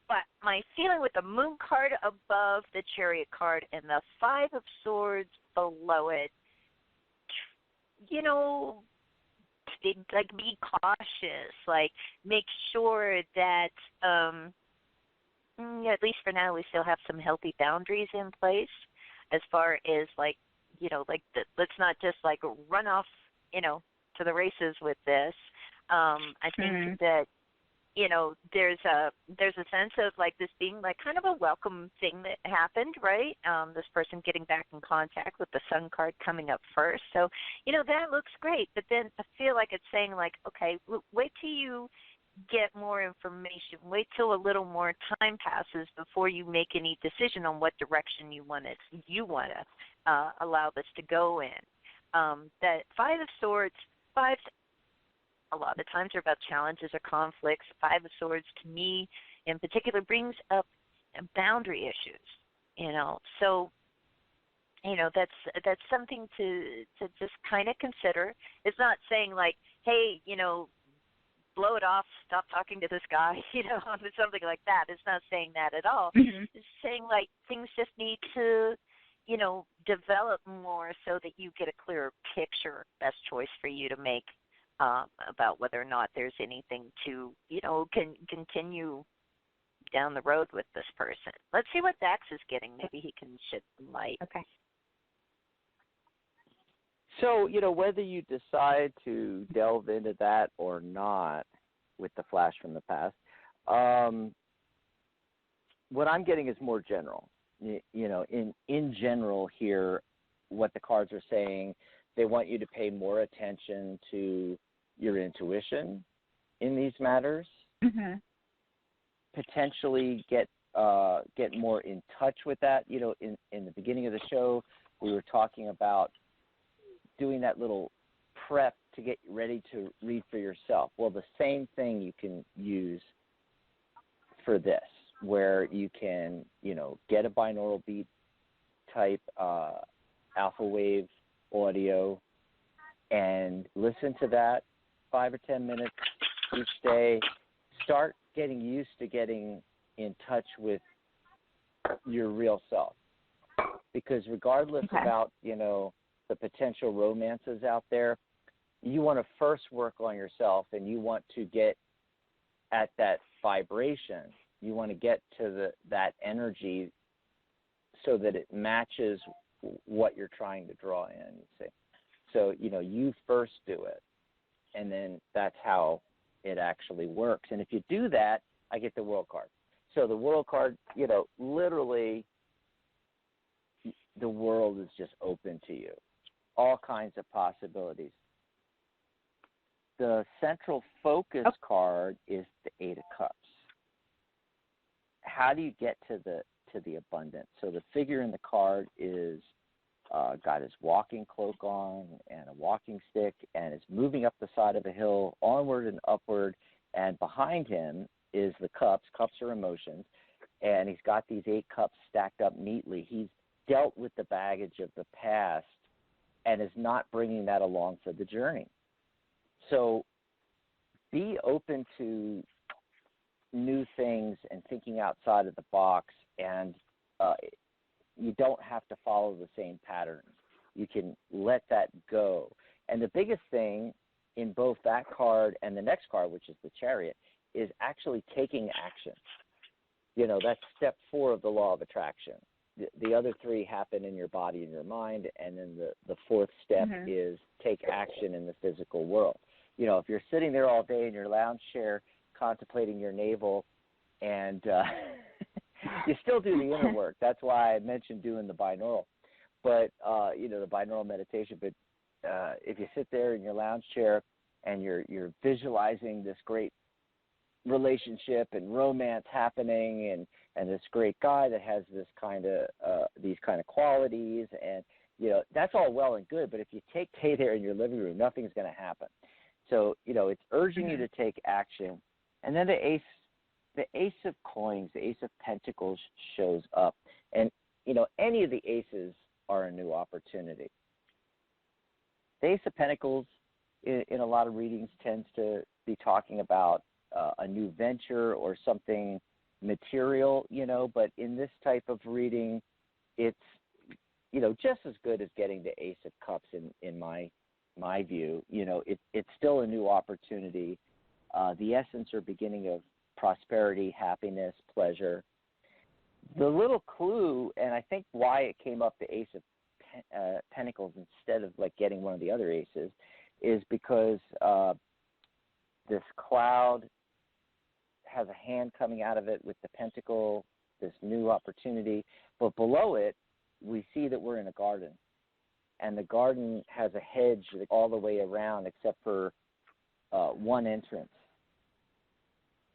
But my feeling with the Moon card above the Chariot card and the 5 of Swords below it, be cautious, make sure that at least for now we still have some healthy boundaries in place as far as let's not just run off to the races with this. I think that there's a sense of this being kind of a welcome thing that happened, right? This person getting back in contact with the Sun card coming up first. So, that looks great. But then I feel like it's saying okay, wait till you get more information. Wait till a little more time passes before you make any decision on what direction you want to allow this to go in. That 5 of Swords, a lot of times are about challenges or conflicts. 5 of Swords, to me, in particular, brings up boundary issues. So, that's something to just kind of consider. It's not saying hey, blow it off, stop talking to this guy, something like that. It's not saying that at all. Mm-hmm. It's saying things just need to, develop more so that you get a clearer picture, best choice for you to make. About whether or not there's anything to, continue down the road with this person. Let's see what Dax is getting. Maybe he can shed some light. Okay. So, whether you decide to delve into that or not with the flash from the past, what I'm getting is more general. In general here, what the cards are saying, they want you to pay more attention to your intuition in these matters. Mm-hmm. Potentially get more in touch with that. In the beginning of the show, we were talking about doing that little prep to get ready to read for yourself. Well, the same thing you can use for this, where you can, get a binaural beat type alpha wave audio and listen to that 5 or 10 minutes each day. Start getting used to getting in touch with your real self. Because regardless about, the potential romances out there, you want to first work on yourself, and you want to get at that vibration. You want to get to that energy so that it matches what you're trying to draw in, you see. So, you first do it, and then that's how it actually works. And if you do that, I get the World card. So the World card, literally the world is just open to you. All kinds of possibilities. The central focus card is the Eight of Cups. How do you get to the abundance? So the figure in the card is got his walking cloak on and a walking stick, and is moving up the side of a hill, onward and upward, and behind him is the cups. Cups are emotions, and he's got these 8 cups stacked up neatly. He's dealt with the baggage of the past and is not bringing that along for the journey. So be open to new things and thinking outside of the box, and you don't have to follow the same patterns. You can let that go. And the biggest thing in both that card and the next card, which is the Chariot, is actually taking action. That's step 4 of the law of attraction. The other 3 happen in your body and your mind, and then the 4th step is take action in the physical world. If you're sitting there all day in your lounge chair contemplating your navel, and you still do the inner work. That's why I mentioned doing the binaural, but the binaural meditation. But if you sit there in your lounge chair and you're visualizing this great relationship and romance happening, and this great guy that has this kind of these kind of qualities, and that's all well and good. But if you stay there in your living room, nothing's going to happen. So it's urging you to take action. And then the Ace of Coins, the Ace of Pentacles shows up, and any of the aces are a new opportunity. The Ace of Pentacles, in a lot of readings, tends to be talking about a new venture or something material, but in this type of reading, it's just as good as getting the Ace of Cups in my view. It's still a new opportunity. The essence or beginning of prosperity, happiness, pleasure. The little clue, and I think why it came up the Ace of Pentacles instead of getting one of the other aces, is because this cloud has a hand coming out of it with the pentacle, this new opportunity. But below it, we see that we're in a garden. And the garden has a hedge all the way around except for one entrance.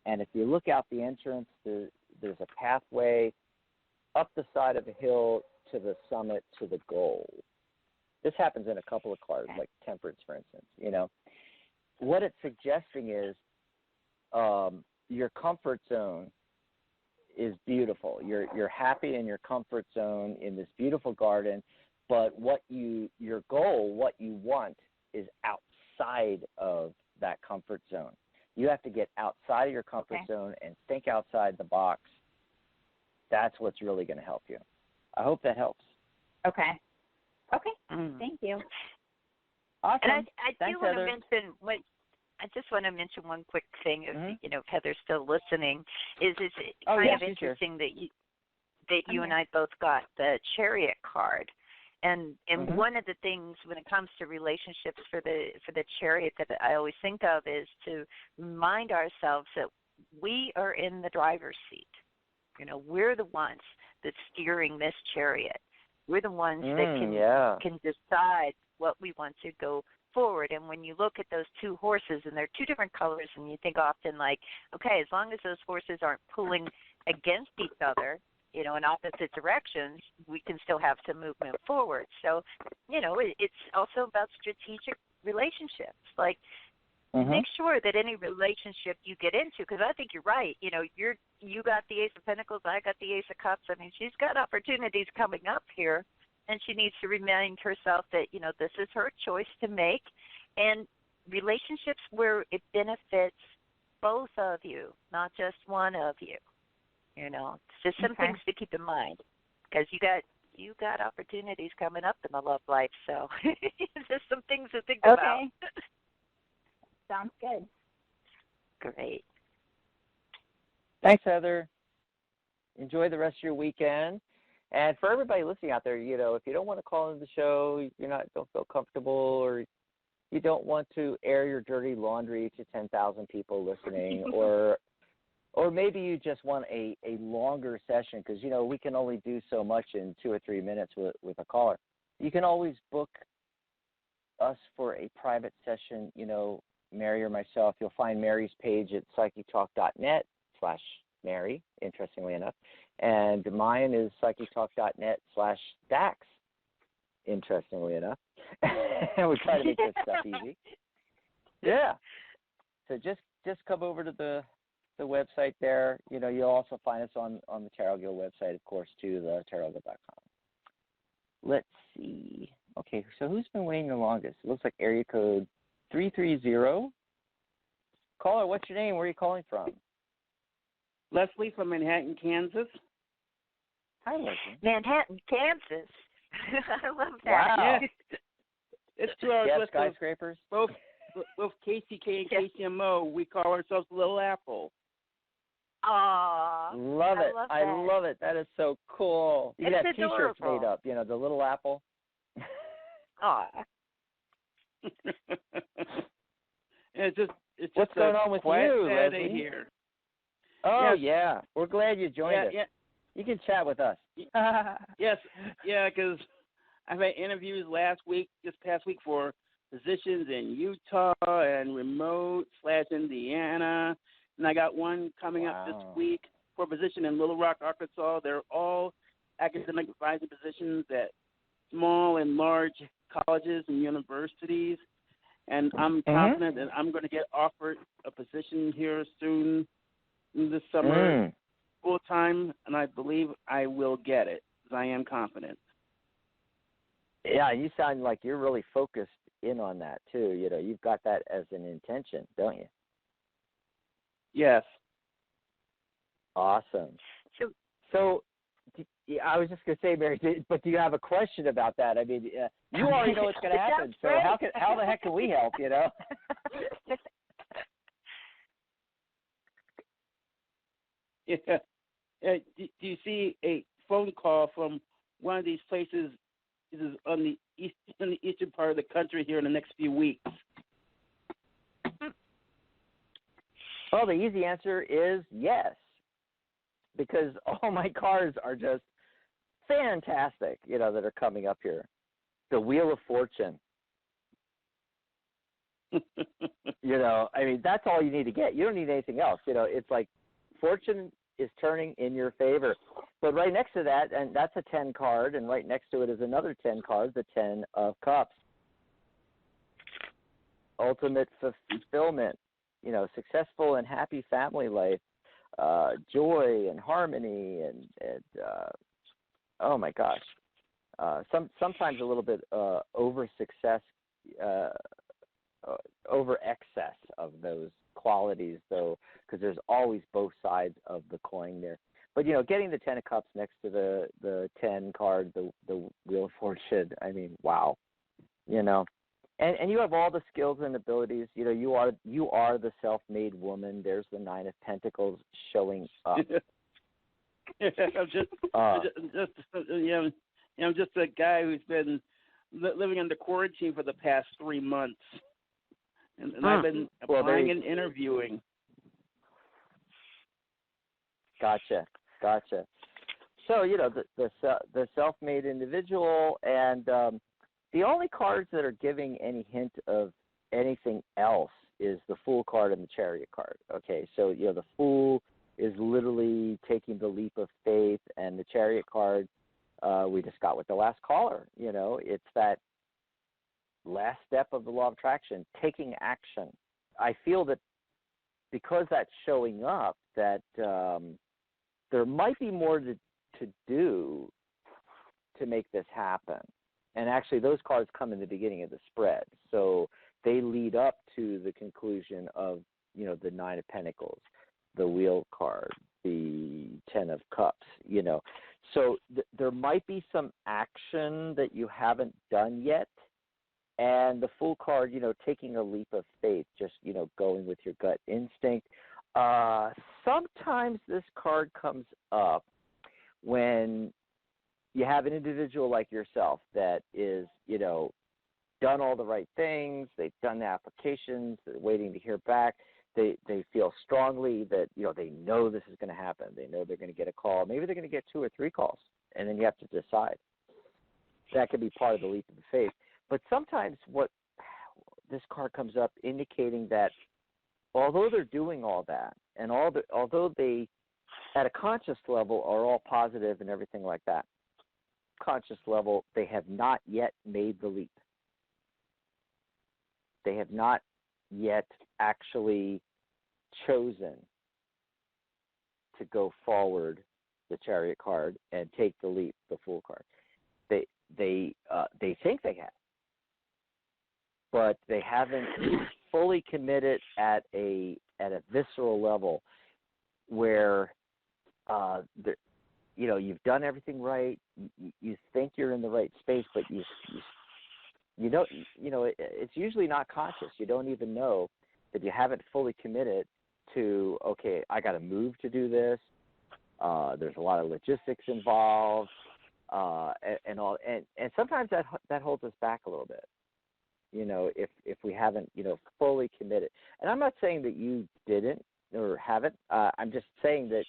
And if you look out the entrance, there's a pathway up the side of a hill to the summit to the goal. This happens in a couple of cards, like Temperance, for instance. What it's suggesting is your comfort zone is beautiful. You're happy in your comfort zone in this beautiful garden, but your goal, what you want, is outside of that comfort zone. You have to get outside of your comfort zone and think outside the box. That's what's really going to help you. I hope that helps. Okay. Thank you. Awesome. And I Thanks, do want Heather. to mention I just want to mention one quick thing. If Heather's still listening, is kind of interesting that you and I both got the Chariot card. And one of the things when it comes to relationships for the Chariot that I always think of is to remind ourselves that we are in the driver's seat. We're the ones that's steering this chariot. We're the ones that can decide what we want to go forward. And when you look at those 2 horses, and they're 2 different colors, and you think often okay, as long as those horses aren't pulling against each other, in opposite directions, we can still have some movement forward. So, it's also about strategic relationships. Like, make sure that any relationship you get into, because I think you're right. You got the Ace of Pentacles, I got the Ace of Cups. I mean, she's got opportunities coming up here, and she needs to remind herself that this is her choice to make, and relationships where it benefits both of you, not just one of you. It's just some things to keep in mind, because you got opportunities coming up in the love life. So there's some things to think about. Sounds good. Great. Thanks, Heather. Enjoy the rest of your weekend. And for everybody listening out there, if you don't want to call into the show, don't feel comfortable, or you don't want to air your dirty laundry to 10,000 people listening, or maybe you just want a longer session, because, we can only do so much in 2 or 3 minutes with a caller. You can always book us for a private session, Mary or myself. You'll find Mary's page at psychictalk.net/Mary, interestingly enough. And mine is psychictalk.net/Dax, interestingly enough. And we try to make this stuff easy. Yeah. So just come over to the website there. You'll also find us on the Tarot Guild website, of course, too, the tarotguild.com. Let's see. Okay, so who's been waiting the longest? It looks like area code 330. Caller, what's your name? Where are you calling from? Leslie from Manhattan, Kansas. Hi, Leslie. Manhattan, Kansas. I love that. Wow. Yeah. It's 2 hours west of skyscrapers. Both KCK and KCMO. We call ourselves Little Apple. Aw, love it. I love it. That is so cool. You can have adorable. T-shirts made up. The Little Apple. Aw. It's just What's going on with you, Saturday Leslie? here. Oh, yes. yeah. We're glad you joined us. Yeah. You can chat with us. Yes. Yeah, because I've had interviews this past week, for positions in Utah and remote/Indiana. And I got one coming up this week for a position in Little Rock, Arkansas. They're all academic advisor positions at small and large colleges and universities. And I'm confident that I'm going to get offered a position here soon this summer, full-time, and I believe I will get it, because I am confident. Yeah, you sound like you're really focused in on that, too. You've got that as an intention, don't you? Yes. Awesome. So I was just going to say, Mary, but do you have a question about that? I mean, you already know what's going to happen, so how the heck can we help, Yeah. Do you see a phone call from one of these places? This is on the eastern part of the country here in the next few weeks. Well, the easy answer is yes, because all my cards are just fantastic, that are coming up here. The Wheel of Fortune. I mean, that's all you need to get. You don't need anything else. It's like fortune is turning in your favor. But right next to that, and that's a 10 card, and right next to it is another 10 card, the 10 of Cups. Ultimate fulfillment, successful and happy family life, joy and harmony, and oh my gosh, sometimes a little bit over success, over excess of those qualities, though, because there's always both sides of the coin there. But getting the 10 of Cups next to the 10 card, the Wheel of Fortune, I mean, wow, And you have all the skills and abilities. You are the self-made woman. There's the 9 of Pentacles showing up. I'm just a guy who's been living under quarantine for the past 3 months, and I've been applying and interviewing. Gotcha. So the self-made individual, and the only cards that are giving any hint of anything else is the Fool card and the Chariot card. Okay, so the Fool is literally taking the leap of faith, and the Chariot card we just got with the last caller. It's that last step of the law of attraction, taking action. I feel that because that's showing up, that there might be more to do to make this happen. And actually, those cards come in the beginning of the spread, so they lead up to the conclusion of the Nine of Pentacles, the Wheel card, the Ten of Cups. So there might be some action that you haven't done yet. And the Fool card, taking a leap of faith, just, going with your gut instinct. Sometimes this card comes up when you have an individual like yourself that is, done all the right things. They've done the applications. They're waiting to hear back. They feel strongly that, they know this is going to happen. They know they're going to get a call. Maybe they're going to get 2 or 3 calls, and then you have to decide. That could be part of the leap of faith. But sometimes what this card comes up indicating that although they're doing all that, and although they, at a conscious level, are all positive and everything like that, conscious level, they have not yet made the leap. They have not yet actually chosen to go forward, the Chariot card, and take the leap, the Fool card. They think they have, but they haven't fully committed at a visceral level where you've done everything right. You think you're in the right space, but it's usually not conscious. You don't even know that you haven't fully committed to, okay, I got to move to do this. There's a lot of logistics involved, and sometimes that holds us back a little bit. If we haven't, fully committed. And I'm not saying that you didn't or haven't. I'm just saying that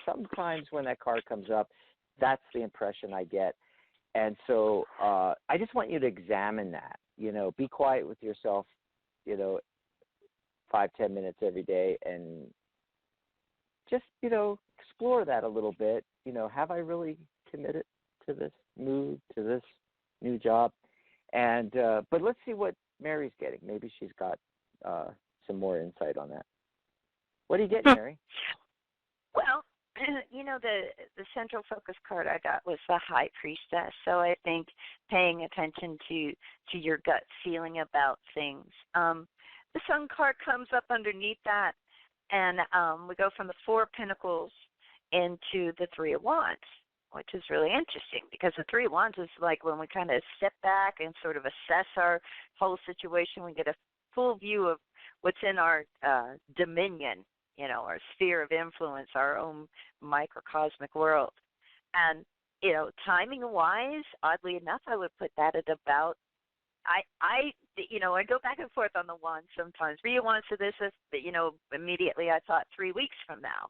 sometimes when that card comes up, that's the impression I get. And so I just want you to examine that. Be quiet with yourself, 5-10 minutes every day, and just, explore that a little bit. Have I really committed to this move, to this new job? And but let's see what Mary's getting. Maybe she's got some more insight on that. What do you get, Mary? Well, the central focus card I got was the High Priestess. So I think paying attention to your gut feeling about things. The Sun card comes up underneath that, and we go from the Four of Pentacles into the Three of Wands, which is really interesting because the Three of Wands is like when we kind of step back and sort of assess our whole situation. We get a full view of what's in our dominion, our sphere of influence, our own microcosmic world. And, timing-wise, oddly enough, I would put that at about, I go back and forth on the wands sometimes. 3 of Wands to this, immediately I thought 3 weeks from now.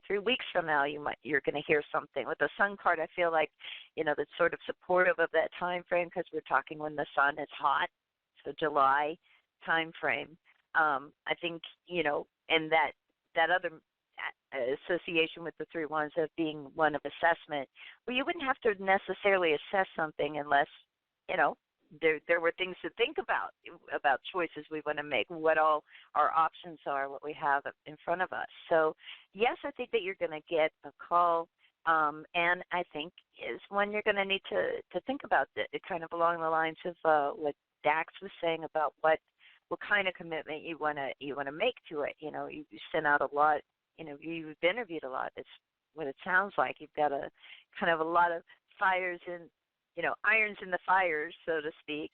3 weeks from now, you're going to hear something. With the Sun card, I feel like, that's sort of supportive of that time frame because we're talking when the sun is hot, so July time frame. I think, and that other association with the Three of Wands of being one of assessment, well, you wouldn't have to necessarily assess something unless, there were things to think about choices we want to make, what all our options are, what we have in front of us. So, yes, I think that you're going to get a call, and I think is one you're going to need to think about it kind of along the lines of what Dax was saying about what kind of commitment you want to make to it. You sent out a lot. You've interviewed a lot. It's what it sounds like. You've got a kind of a lot of fires in, irons in the fires, so to speak.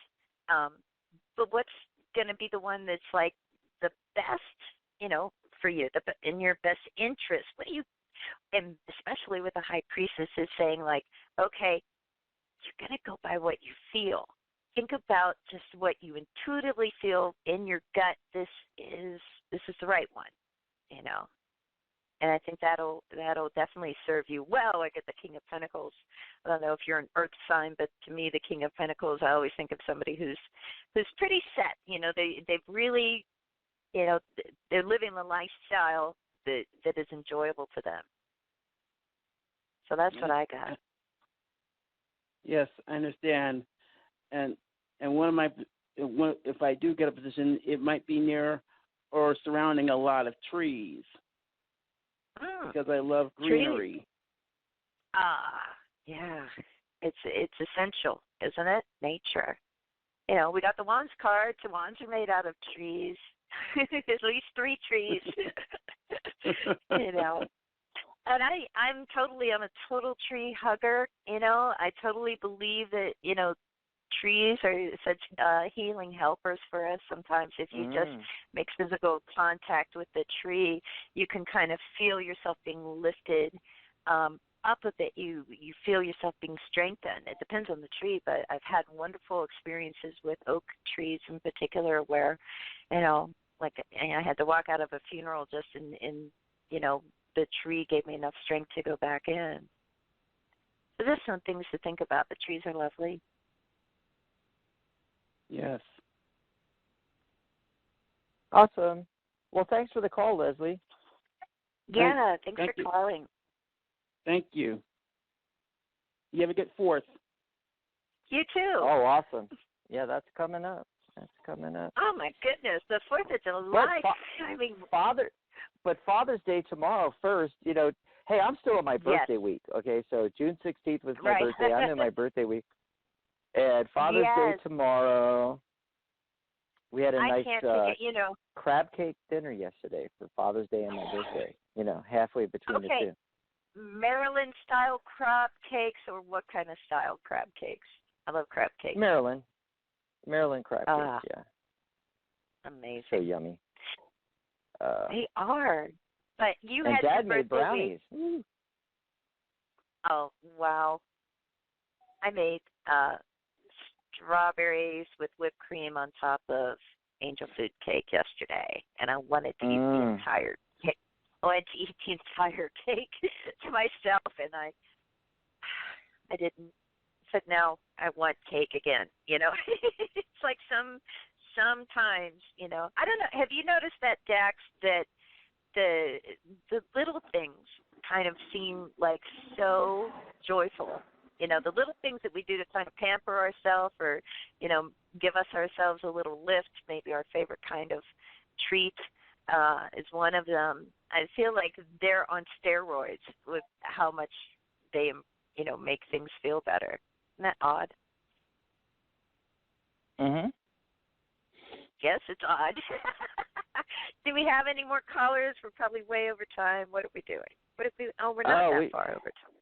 But what's going to be the one that's like the best, for you, in your best interest? What do you, and especially with the High Priestess, is saying like, okay, you're going to go by what you feel. Think about just what you intuitively feel in your gut. This is the right one, And I think that'll definitely serve you well. I get the King of Pentacles. I don't know if you're an Earth sign, but to me, the King of Pentacles, I always think of somebody who's pretty set. They've really, they're living the lifestyle that is enjoyable to them. So that's what I got. Yes, I understand. And if I do get a position, it might be near or surrounding a lot of trees because I love greenery. Trees. Yeah. It's essential, isn't it? Nature. We got the Wands card. The Wands are made out of trees. At least 3 trees. And I'm a total tree hugger. I totally believe that, trees are such healing helpers for us. Sometimes if you just make physical contact with the tree, you can kind of feel yourself being lifted up a bit. You feel yourself being strengthened. It depends on the tree, but I've had wonderful experiences with oak trees in particular where, like I had to walk out of a funeral just in the tree gave me enough strength to go back in. So there's some things to think about. The trees are lovely. Yes. Awesome. Well, thanks for the call, Leslie. Yeah, thanks for calling. Thank you. You have a good 4th. You too. Oh, awesome. Yeah, that's coming up. Oh, my goodness. The 4th of July. But Father's Day tomorrow first, hey, I'm still in my birthday week, okay? So June 16th was my birthday. I'm in my birthday week. And Father's Day tomorrow. We had a nice crab cake dinner yesterday for Father's Day and my birthday, halfway between the two. Maryland-style crab cakes, or what kind of style crab cakes? I love crab cakes. Maryland crab cakes, yeah. Amazing. So yummy. They are. But you and had Dad your made brownies. Week. Oh, wow. I made strawberries with whipped cream on top of angel food cake yesterday, and I wanted to eat the entire cake. I wanted to eat the entire cake to myself, and I didn't. Said no, I want cake again. It's like sometimes, I don't know. Have you noticed that, Dax, that the little things kind of seem like so joyful? The little things that we do to kind of pamper ourselves or, give ourselves a little lift, maybe our favorite kind of treat is one of them. I feel like they're on steroids with how much they, make things feel better. Isn't that odd? Mhm. Yes, it's odd. Do we have any more callers? We're probably way over time. What are we doing? We're not that far over time.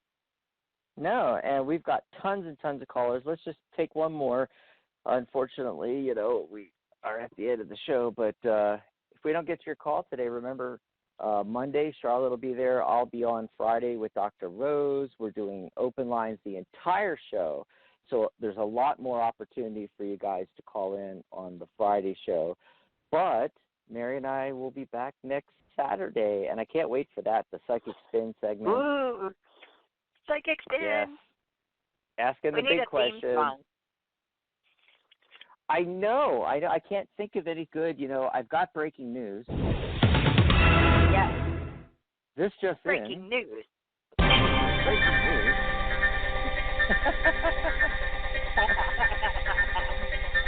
No, and we've got tons and tons of callers. Let's just take one more. Unfortunately, we are at the end of the show, but if we don't get to your call today, remember Monday, Charlotte will be there. I'll be on Friday with Dr. Rose. We're doing open lines the entire show. So there's a lot more opportunity for you guys to call in on the Friday show. But Mary and I will be back next Saturday, and I can't wait for that, the Psychic Spin segment. Ooh, Psychic Spin. Yes. Asking the big question. I know. I can't think of any good, I've got breaking news. Yes. This just breaking news. Breaking news.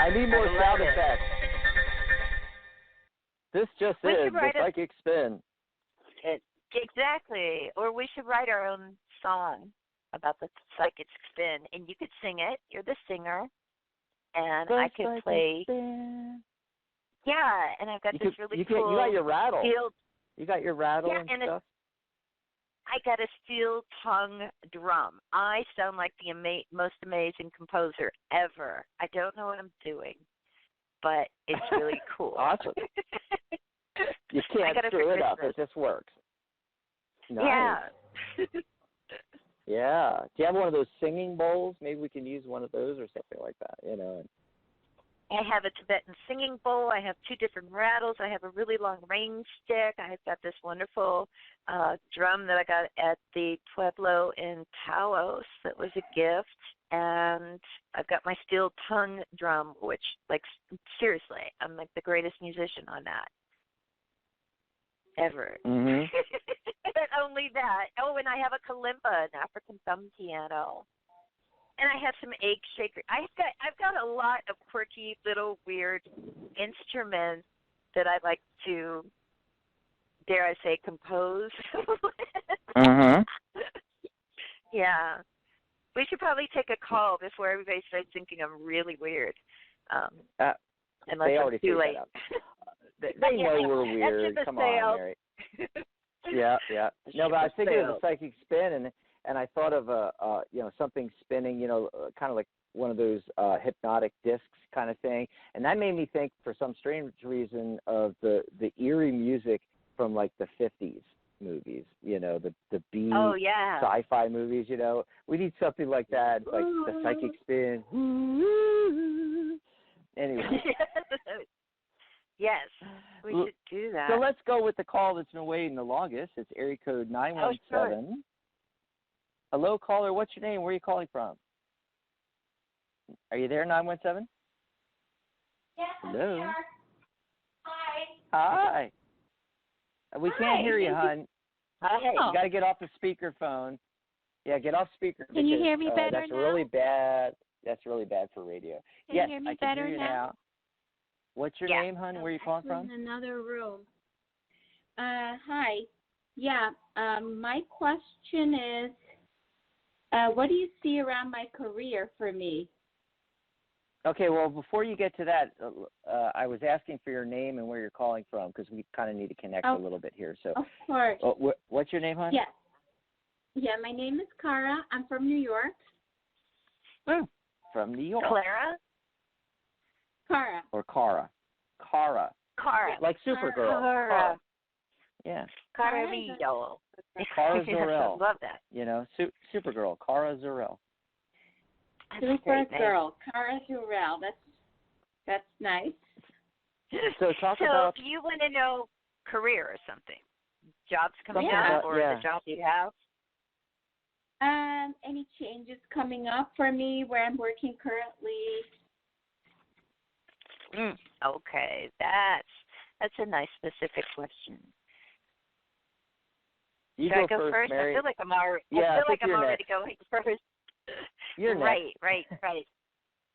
I need more sound effects. This just is the Psychic Spin. Exactly. Or we should write our own song about the Psychic Spin, and you could sing it. You're the singer, and I could play. Spin. Yeah, and I've got this really cool. You got your rattle. Steel, you got your rattle and stuff. I got a steel tongue drum. I sound like the most amazing composer ever. I don't know what I'm doing, but it's really cool. Awesome. You can't screw it up. It just works. Nice. Yeah. Yeah. Do you have one of those singing bowls? Maybe we can use one of those or something like that, I have a Tibetan singing bowl. I have 2 different rattles. I have a really long rain stick. I've got this wonderful drum that I got at the Pueblo in Taos that was a gift. And I've got my steel tongue drum, which, seriously, I'm like the greatest musician on that. ever. Mhm. But only that. Oh, and I have a kalimba, an African thumb piano. And I have some egg shaker. I've got a lot of quirky little weird instruments that I like to, dare I say, compose. Mhm. Yeah. We should probably take a call before everybody starts thinking I'm really weird. Unless They it's already too figured late. that out. They know we're weird. That's Come in the on, sales. Mary. Yeah. No, but I was thinking of the psychic spin, and I thought of something spinning, kind of like one of those hypnotic discs kind of thing, and that made me think, for some strange reason, of the eerie music from like the 50s movies, the B sci-fi movies. We need something like that, like the psychic spin. Anyway. Yes, we should do that. So let's go with the call that's been waiting the longest. It's area code 917. Sure. Hello, caller. What's your name? Where are you calling from? Are you there, 917? Yes, Hello. I'm here. Hi. Hi. We can't hear you, hon. Hi. You got to get off the speakerphone. Yeah, get off speaker. Can you hear me better that's now? Really bad. That's really bad for radio. Can yes, you hear me I can better hear you now? What's your name, hon? Where are you calling from? In another room. Hi. Yeah. My question is, what do you see around my career for me? Okay. Well, before you get to that, I was asking for your name and where you're calling from, because we kind of need to connect a little bit here. So. Of course. What's your name, hon? Yes. Yeah. My name is Cara. I'm from New York. From New York. Clara? Cara. Or Cara. Cara. Like Supergirl. Cara. Yeah. Caramillo. Cara Zor-El. Love that. Supergirl. Cara Zor-El. Supergirl. Cara Zor-El. That's nice. So So you want to know career or something? Jobs coming up or the job you have? Any changes coming up for me where I'm working currently? Okay, that's a nice specific question. You Should go I go first? Mary. I feel like I'm already. Yeah, I feel like I'm already next. going first. You're next. Right.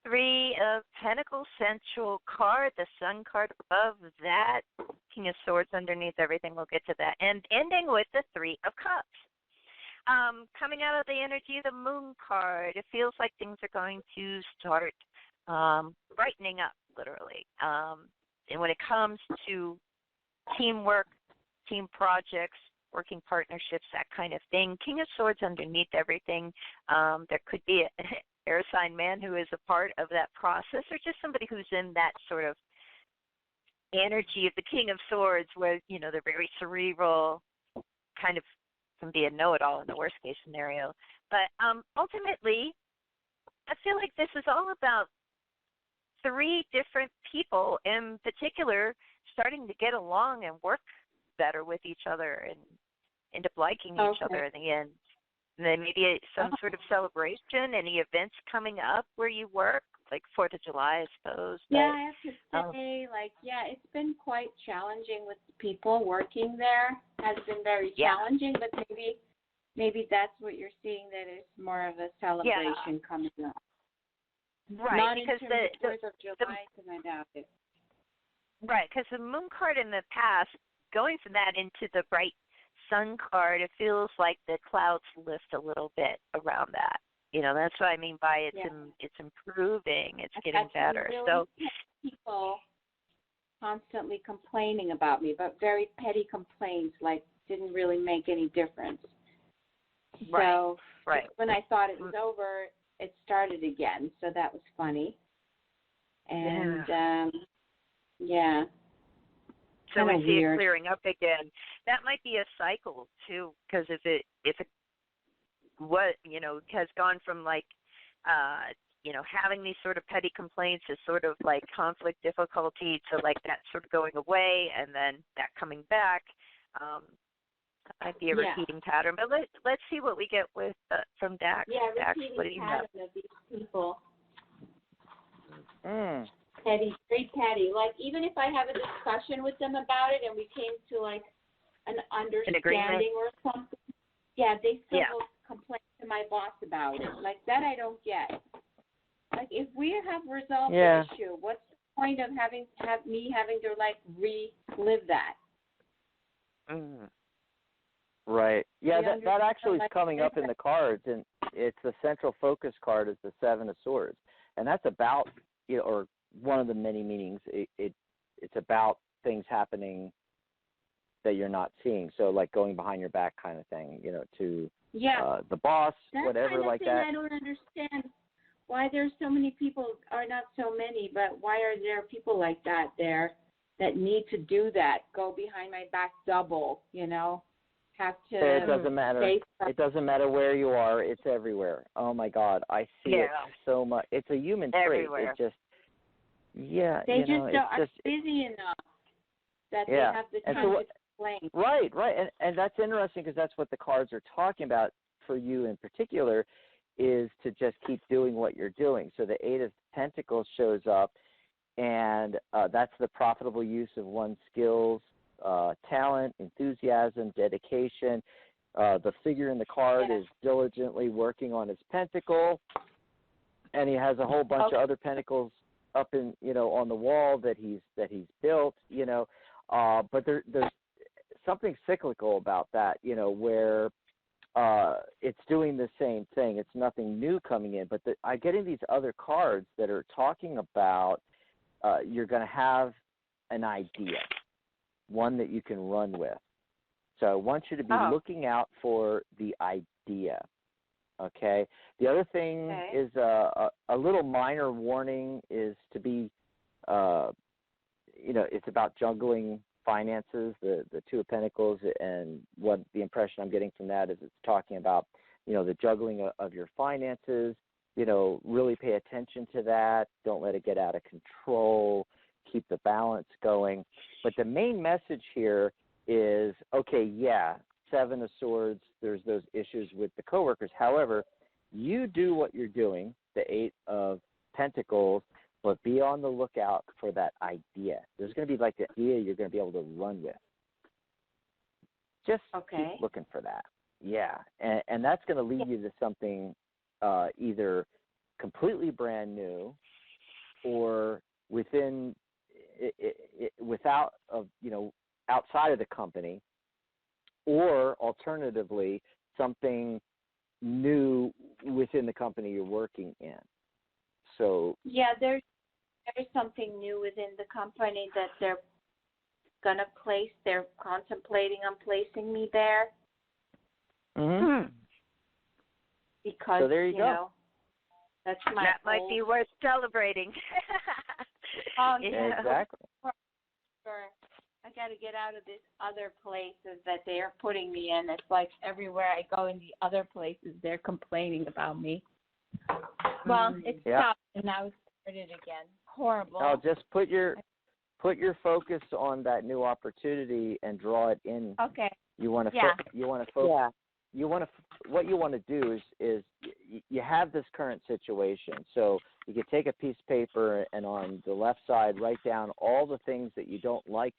Three of Pentacles central card, the Sun card above that, King of Swords underneath everything. We'll get to that, and ending with the Three of Cups. Coming out of the energy of the Moon card, it feels like things are going to start brightening up, literally. And when it comes to teamwork, team projects, working partnerships, that kind of thing, King of Swords underneath everything, there could be an air sign man who is a part of that process, or just somebody who's in that sort of energy of the King of Swords where, they're very cerebral, kind of can be a know-it-all in the worst-case scenario. But ultimately, I feel like this is all about three different people in particular starting to get along and work better with each other and end up liking each other in the end. And then maybe some sort of celebration, any events coming up where you work, like 4th of July, I suppose. But, yeah, I have to say, it's been quite challenging with the people working there. Has been very challenging, but maybe that's what you're seeing, that it's more of a celebration coming up. Right, not because in terms of 4th of July, because I doubt it. Right, because the Moon card in the past, going from that into the bright Sun card, it feels like the clouds lift a little bit around that. That's what I mean by it's improving, it's getting better. Really so people constantly complaining about me, but very petty complaints, like didn't really make any difference. So when I thought it was over, it started again. So that was funny. And So we see weird. it clearing up again. That might be a cycle too, because if it has gone from having these sort of petty complaints is sort of like conflict difficulty to like that sort of going away and then that coming back. Might be a repeating pattern, but let's see what we get with from Dax. Dax, what do you pattern of these people. Mm. Petty, very petty. Like even if I have a discussion with them about it and we came to like an understanding or something, they still will complain to my boss about it. Like that I don't get. Like if we have resolved the issue, what's the point of having to like relive that? Mm. Right. Yeah, that actually is coming up in the cards, and it's the central focus card is the Seven of Swords, and that's about, or one of the many meanings. It's about things happening that you're not seeing. So like going behind your back kind of thing, to the boss, that whatever kind of like thing that. I don't understand why there's so many people, or not so many, but why are there people like that there that need to do that? Go behind my back double, have to. It doesn't matter. It doesn't matter where you are. It's everywhere. Oh my God, I see it so much. It's a human trait. Everywhere. It just, they just aren't busy enough that they have the time to explain. Right, and that's interesting because that's what the cards are talking about for you in particular, is to just keep doing what you're doing. So the Eight of Pentacles shows up, and that's the profitable use of one's skills, talent, enthusiasm, dedication. The figure in the card is diligently working on his pentacle, and he has a whole bunch of other pentacles up in on the wall that he's built. But there's something cyclical about that. Where it's doing the same thing. It's nothing new coming in. But I'm getting these other cards that are talking about you're going to have an idea, one that you can run with. So I want you to be looking out for the idea. Okay. The other thing is a little minor warning is to be, it's about juggling finances, the Two of Pentacles, and what the impression I'm getting from that is it's talking about, the juggling of your finances. Really pay attention to that. Don't let it get out of control. Keep the balance going. But the main message here is, Seven of Swords, there's those issues with the coworkers. However, you do what you're doing, the Eight of Pentacles, but be on the lookout for that idea. There's going to be like the idea you're going to be able to run with. Just keep looking for that. Yeah, and that's going to lead you to something either completely brand new or outside of the company, or alternatively something new within the company you're working in. So there's something new within the company that they're gonna place. They're contemplating on placing me there. Mm-hmm. Because so there you go. That's my that might be worth celebrating. Exactly. Sure. I got to get out of these other places that they are putting me in. It's like everywhere I go in the other places, they're complaining about me. Well, it stopped and now it's started again. Horrible. I'll just put your focus on that new opportunity and draw it in. Okay. You want to focus. Yeah. What you want to do is you have this current situation. So you can take a piece of paper and on the left side write down all the things that you don't like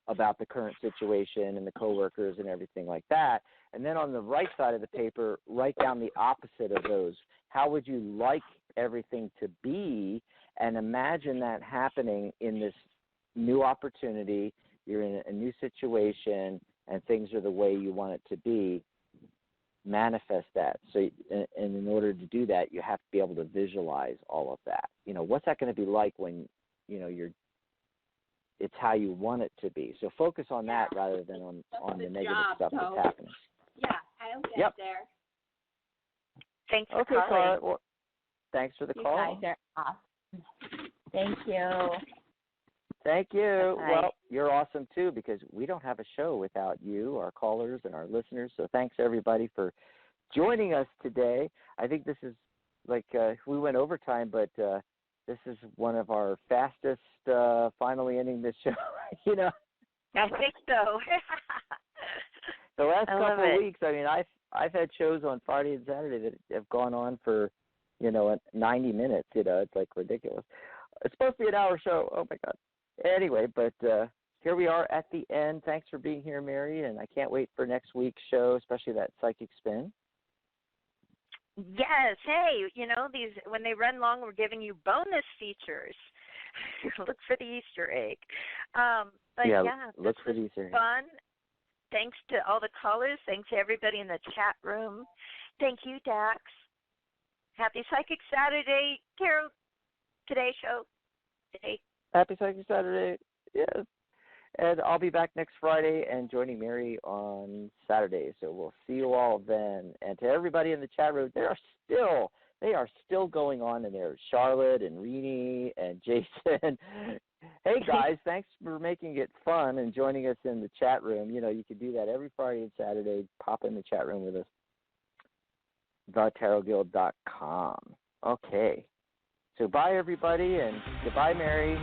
about the current situation and the coworkers and everything like that. And then on the right side of the paper, write down the opposite of those. How would you like everything to be? And imagine that happening in this new opportunity. You're in a new situation and things are the way you want it to be. Manifest that. So, and in order to do that, you have to be able to visualize all of that. What's that going to be like when, it's how you want it to be. So focus on that rather than on the negative stuff that's happening. Yeah, I'll get there. Thanks for calling. Carla. Well, thanks for the call. You guys are awesome. Thank you. Thank you. Bye. Well, you're awesome too because we don't have a show without you, our callers, and our listeners. So thanks everybody for joining us today. I think this is we went overtime, but this is one of our fastest finally ending this show. I think so. The last couple of weeks, I mean, I've had shows on Friday and Saturday that have gone on for 90 minutes. It's like ridiculous. It's supposed to be an hour show. Oh my God. Anyway, but here we are at the end. Thanks for being here, Mary, and I can't wait for next week's show, especially that psychic spin. Yes. Hey, these when they run long, we're giving you bonus features. Look for the Easter egg. Look for the Easter egg. Fun. Thanks to all the callers. Thanks to everybody in the chat room. Thank you, Dax. Happy Psychic Saturday, Carol. Today's show. Today. Happy Psychic Saturday. Yes. And I'll be back next Friday and joining Mary on Saturday. So we'll see you all then. And to everybody in the chat room, they are still going on in there. Charlotte and Renee and Jason. Hey, guys, thanks for making it fun and joining us in the chat room. You can do that every Friday and Saturday. Pop in the chat room with us. TheTarotGuild.com. Okay. So bye, everybody, and goodbye, Mary.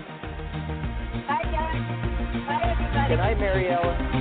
Bye, guys. Bye, everybody. Good night, Mary Ellen.